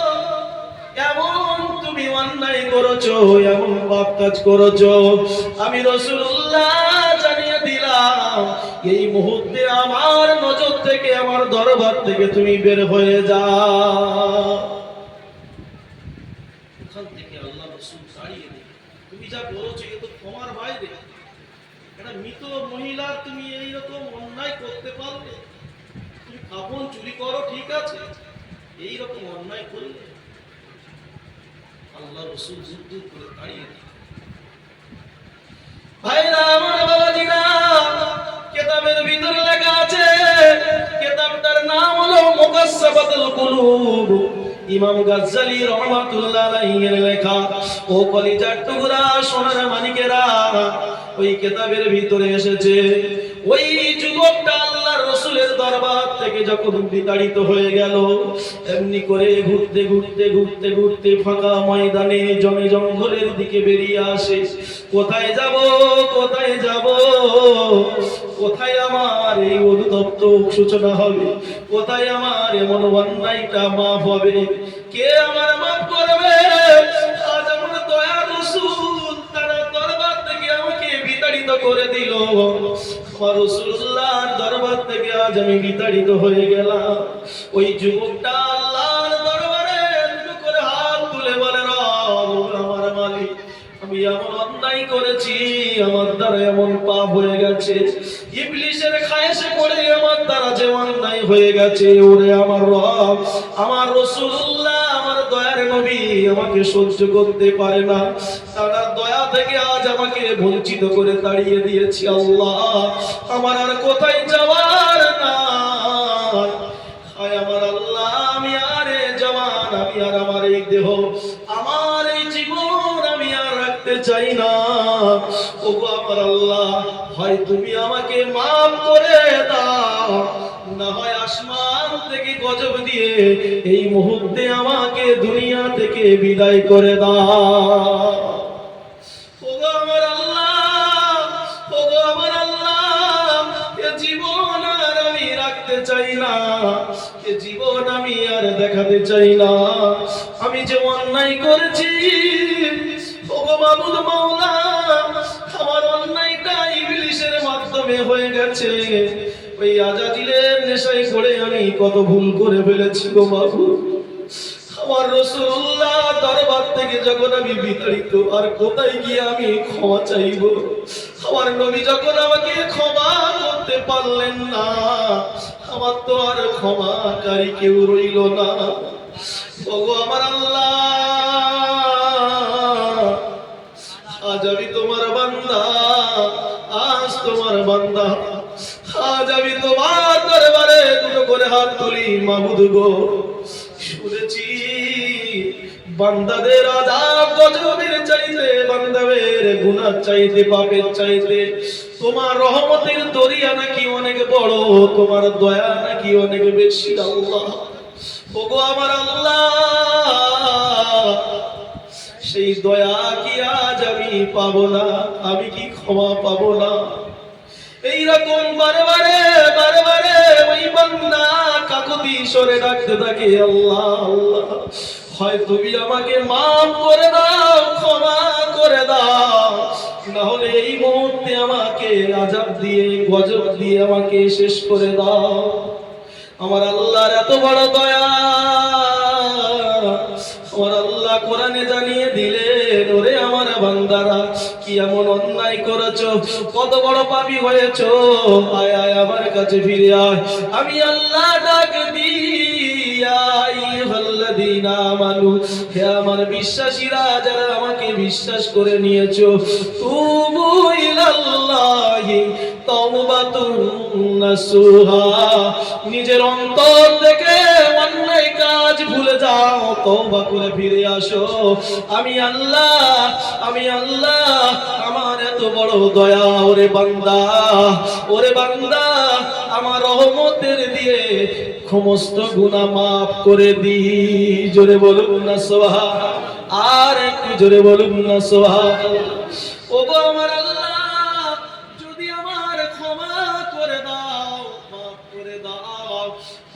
এমন তুমি অন্যায় করেছো, এমন পাপ কাজ করেছো, আমি রাসূলুল্লাহ জানিয়ে দিলাম, এই মুহূর্তে আমার নজর থেকে, আমার দরবার থেকে তুমি বের হয়ে যাও। ওখান থেকে আল্লাহ রাসূল তাড়িয়ে দিলেন, তুমি যা বলেছো এ তো তোমার বাইরে, একটা মৃত মহিলা তুমি এইরকম অন্যায় করতে পারবে? তুমি কাপন চুরি করো, ঠিক আছে, এইরকম অন্যায় করলে? আল্লাহ রাসূল যুদ্ধ করে তাড়িয়ে দিলেন। ভাইরা আমার, বাবাজিরা, কিতাবের ভিতরে লেখা আছে, কিতাবটার নাম হলো মুকাসসাবাতুল কুলুব, ইমাম গাজ্জালী রাহমাতুল্লাহ আলাইহির লেখা। ও কলিজার টুকরা, সোনার মানিকেরা, ওই কিতাবের ভিতরে এসেছে, ওই যুবকটা আল্লাহর রাসূলের দরবার থেকে যখন বিতাড়িত হয়ে গেল, এমনি করে ঘুরতে ঘুরতে ঘুরতে ঘুরতে ফাঁকা ময়দানে, জমি জঙ্গলের দিকে বেরিয়ে আসে। কোথায় যাব, কোথায় যাব, কোথায় আমার এই অনুতপ্ত সূচনা হবে, কোথায় আমার এমন অন্যায়টা মাফ হবে, কে আমার মাফ করবে? আজ আমার দয়ার রাসূল তার দরবার থেকে আমাকে বিতাড়িত করে দিল। আমার রাসূলুল্লাহর দরবার থেকে আজ আমি বিতাড়িত হয়ে গেলাম। ওই যুবকটা আল্লাহর দরবারে দুটো করে হাত তুলে বলে, রব আমার মালিক, আমি এমন অন্যায় করেছি, আমার দ্বারা এমন পাপ হয়ে গেছে, ইবলিসের খায়েশে পড়ে আমার দ্বারা যে অন্যায় হয়ে গেছে, ওরে আমার রব, আমার রাসূলুল্লাহ, আমার দয়ার নবী আমাকে সহ্য করতে পারে না, তার দয়া থেকে আজ আমাকে বঞ্চিত করে তাড়িয়ে দিয়েছি। আল্লাহ, আমার আর কোথায় যাওয়ার না, হায় আমার আল্লাহ, আমি আর জওয়ান, আমি আর আমার এই দেহ, আমার এই জীবন আমি আর রাখতে চাই না। ওগো আমার আল্লাহ, হয় তুমি আমাকে মাফ করে দাও, না হয় আসমান থেকে গজব দিয়ে এই মুহূর্তে আমাকে দুনিয়া থেকে বিদায় করে দাও। ওগো আমার আল্লাহ, ওগো আমার আল্লাহ, এ জীবন আর আমি রাখতে চাই না, এ জীবন আমি আর দেখাতে চাই না। আমি যে অন্যায় করেছি, ওগো মাবুদ মাওলা, আমার অন্যায়টা ইবলিসের মাধ্যমে হয়ে গেছে। ওই আজাজিলের নেশায় পড়ে আমি কত ভুল করে ফেলেছি গো মাবুদ। আমার রাসূলুল্লাহ দরবার থেকে যখন আমি বিতাড়িত, আর কোথায় গিয়ে আমি ক্ষমা চাইব? আমার নবী যখন আমাকে ক্ষমা করতে পারলেন না, আমার তো আর ক্ষমাকারী কেউ রইল না। ওগো আমার আল্লাহ, আজ আমি তোমার বান্দা, আজ তোমার বান্দা, আজ আমি তোমার দরবারে দুটো করে হাত তুলি মাবুদ গো। শুনেছি বান্দাদের আযাব গজবের চাইতে, বান্দাদের গুনাহ চাইতে, পাপের চাইতে তোমার রহমতের দরিয়া নাকি অনেক বড়, তোমার দয়া নাকি অনেক বেশি আল্লাহ। ওগো আমার আল্লাহ, সেই দয়া কি আজ আমি পাবো না? আমি কি ক্ষমা পাবো না? এইরকম বারে বারে বারে বারে ওই বান্দা কাকুতি সরে ডাকতে থাকে, আল্লাহ আল্লাহ, হয় তুমি আমাকে মাফ করে দাও, ক্ষমা করে দাও, না হলে এই মুহূর্তে আমাকে আযাব দিয়ে গজব দিয়ে আমাকে শেষ করে দাও। আমার আল্লাহর এত বড় দয়া, আমার আল্লাহ কোরআনে জানিয়ে দিলেন, ওরে আমার বান্দারা, কি এমন অন্যায় করেছো, কত বড় পাপী হয়েছো, আয় আয় আমার কাছে ফিরে আয়। আমি আল্লাহ ডাক দিয়া, আইয়ুহাল্লাযীনা আমানু, হে আমার বিশ্বাসীরা, যারা আমাকে বিশ্বাস করে নিয়েছো, তুবু ইলাল্লাহি তাওবাতুন নাসুহা, নিজের অন্তর থেকে অন্যায় কাজ ভুলে যাও, তওবা করে ফিরে আসো। আমি আল্লাহ, আমি আল্লাহ, আমার এত বড় দয়া, ওরে বান্দা, ওরে বান্দা, আমার রহমতের দিয়ে সমস্ত গুনাহ মাফ করে দি। জোরে বলুন না সুবহান, আর একটু জোরে বলুন না সুবহান। ওগো আমার আল্লাহ, যদি আমার ক্ষমা করে দাও, মাফ করে দাও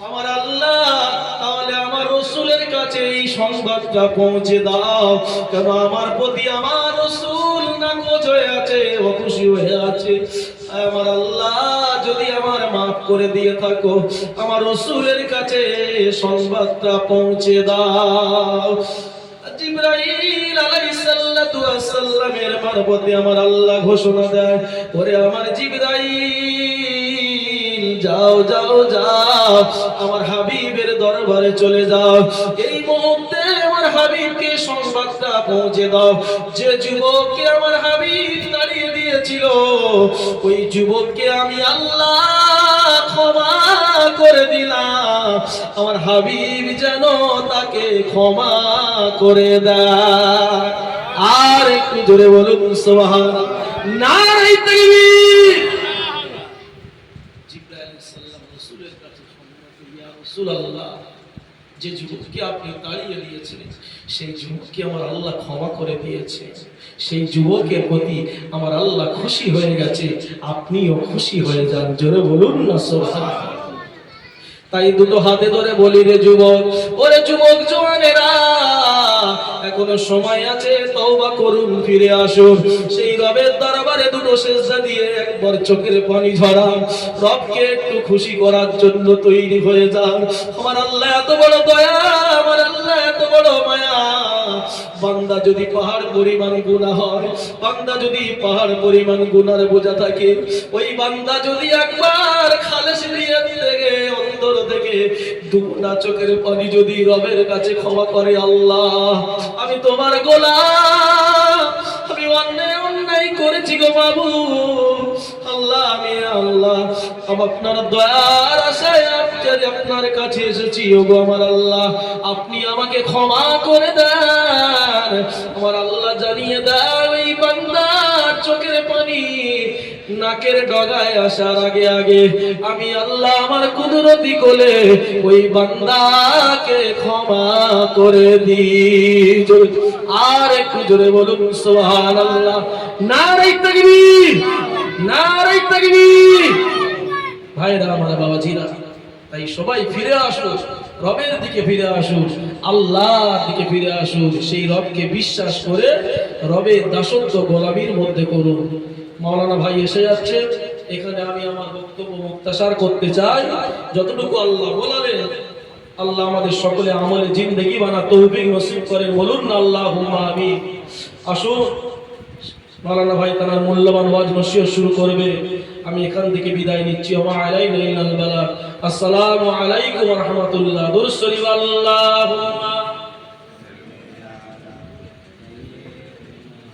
আমার আল্লাহ, তাহলে আমার রাসূলের কাছে এই সংবাদটা পৌঁছে দাও, কেন আমার প্রতি আমার রাসূল নাকচ হয়ে আছে, অখুশি হয়ে আছে। আমার আল্লাহ, যদি আমার মাফ করে দিয়ে থাকো, আমার রাসূলের কাছে সংবাদটা পৌঁছে দাও। জিবরাইল আলাইহিস সালাতু ওয়াস সালামের মারফতে আমার আল্লাহ ঘোষণা দেয়, ওরে আমার জিবরাইল, যাও যাও যাও, আমার হাবিবের দরবারে চলে যাও, এই মুহূর্তে আমার হাবিবকে সংবাদটা পৌঁছে দাও। যে যুবককে আমার হাবিব তাড়িয়ে দিয়েছিল, ওই যুবককে আমি আল্লাহ ক্ষমা করে দিলাম, আমার হাবিব যেন তাকে ক্ষমা করে দেয়। আর একটু জোরে বলুন সুবহানাল্লাহ, নারে তাকবীর। জিবরাইল আলাইহিস সালাম রাসূলের কাছে সম্মত, ইয়া রাসূলুল্লাহ, যে যুবককে আপনি তাড়িয়ে দিয়েছিলেন, সেই যুবককে আমার আল্লাহ ক্ষমা করে দিয়েছে, সেই যুবকের প্রতি আমার আল্লাহ খুশি হয়ে গেছে, আপনিও খুশি হয়ে যান। জোরে বলুন না সুবহানাল্লাহ। তাই দুটো হাতে ধরে বলি, রে যুবক, ওরে যুবক জওয়ানেরা, এখনো সময় আছে, তওবা করুন, ফিরে আসুন, সেই রবের দরবারে দুটো সিজদা দিয়ে একবার চোখের পানি ঝরান, রবকে একটু খুশি করার জন্য তৈরি হয়ে যান। আমার আল্লাহ এত বড় দয়া, আমার আল্লাহ এত বড় মায়া। বান্দা যদি পাহাড় পরিমাণ গুনাহ হয়, বান্দা যদি পাহাড় পরিমাণ গুনার বোঝা থাকে, ওই বান্দা যদি একবার খালেস নিয়ত থেকে অন্তর থেকে দুনা চোখের পানি যদি রবের কাছে ক্ষমা করে, আল্লাহ আমি তোমার গোলাম, আমি অন্যায় করেছি গো মাবুদ, আল্লাহ আমি আল্লাহ আপনার দয়ার আশায় আপনার কাছে এসেছি, ওগো আমার আল্লাহ আপনি আমাকে ক্ষমা করে দেন। আমার আল্লাহ জানিয়ে দাও, এই বান্দার চোখের পানি নাকের ডগায় আসার আগে আগে আমি আল্লাহ আমার কুদরতি কোলে ওই বান্দাকে ক্ষমা করে দিই। আর একটু জোরে বলুন সুবহানাল্লাহ। নারে তাকবীর, নারে তাকবীর। ভাইরা আমার, বাবাজিরা, তাই সবাই ফিরে আসো, রবের দিকে ফিরে আসো, আল্লাহর দিকে ফিরে আসো। সেই রবকে বিশ্বাস করে রবের দাসত্ব গোলামির মধ্যে করুন। মাওলানা ভাই এসে যাচ্ছে, এখানে আমি আমার বক্তব্য মুক্তাসার করতে চাই। যতটুকু আল্লাহ বলালেন, আল্লাহ আমাদের সকলে আমলে জিন্দেগি বানা তৌফিক নসিব করেন, বলুন না আল্লাহুম্মা আমিন। আসুন, মাওলানা ভাই তার মূল্যবান ওয়াজ নসিহত শুরু করবে। আমি এখান থেকে বিদায় নিচ্ছি। ওয়া আলাইনা ইল্লাল বালাগ। আসসালামু আলাইকুম ওয়া রাহমাতুল্লাহ। দুরুদ শরীফ। আল্লাহুম্মা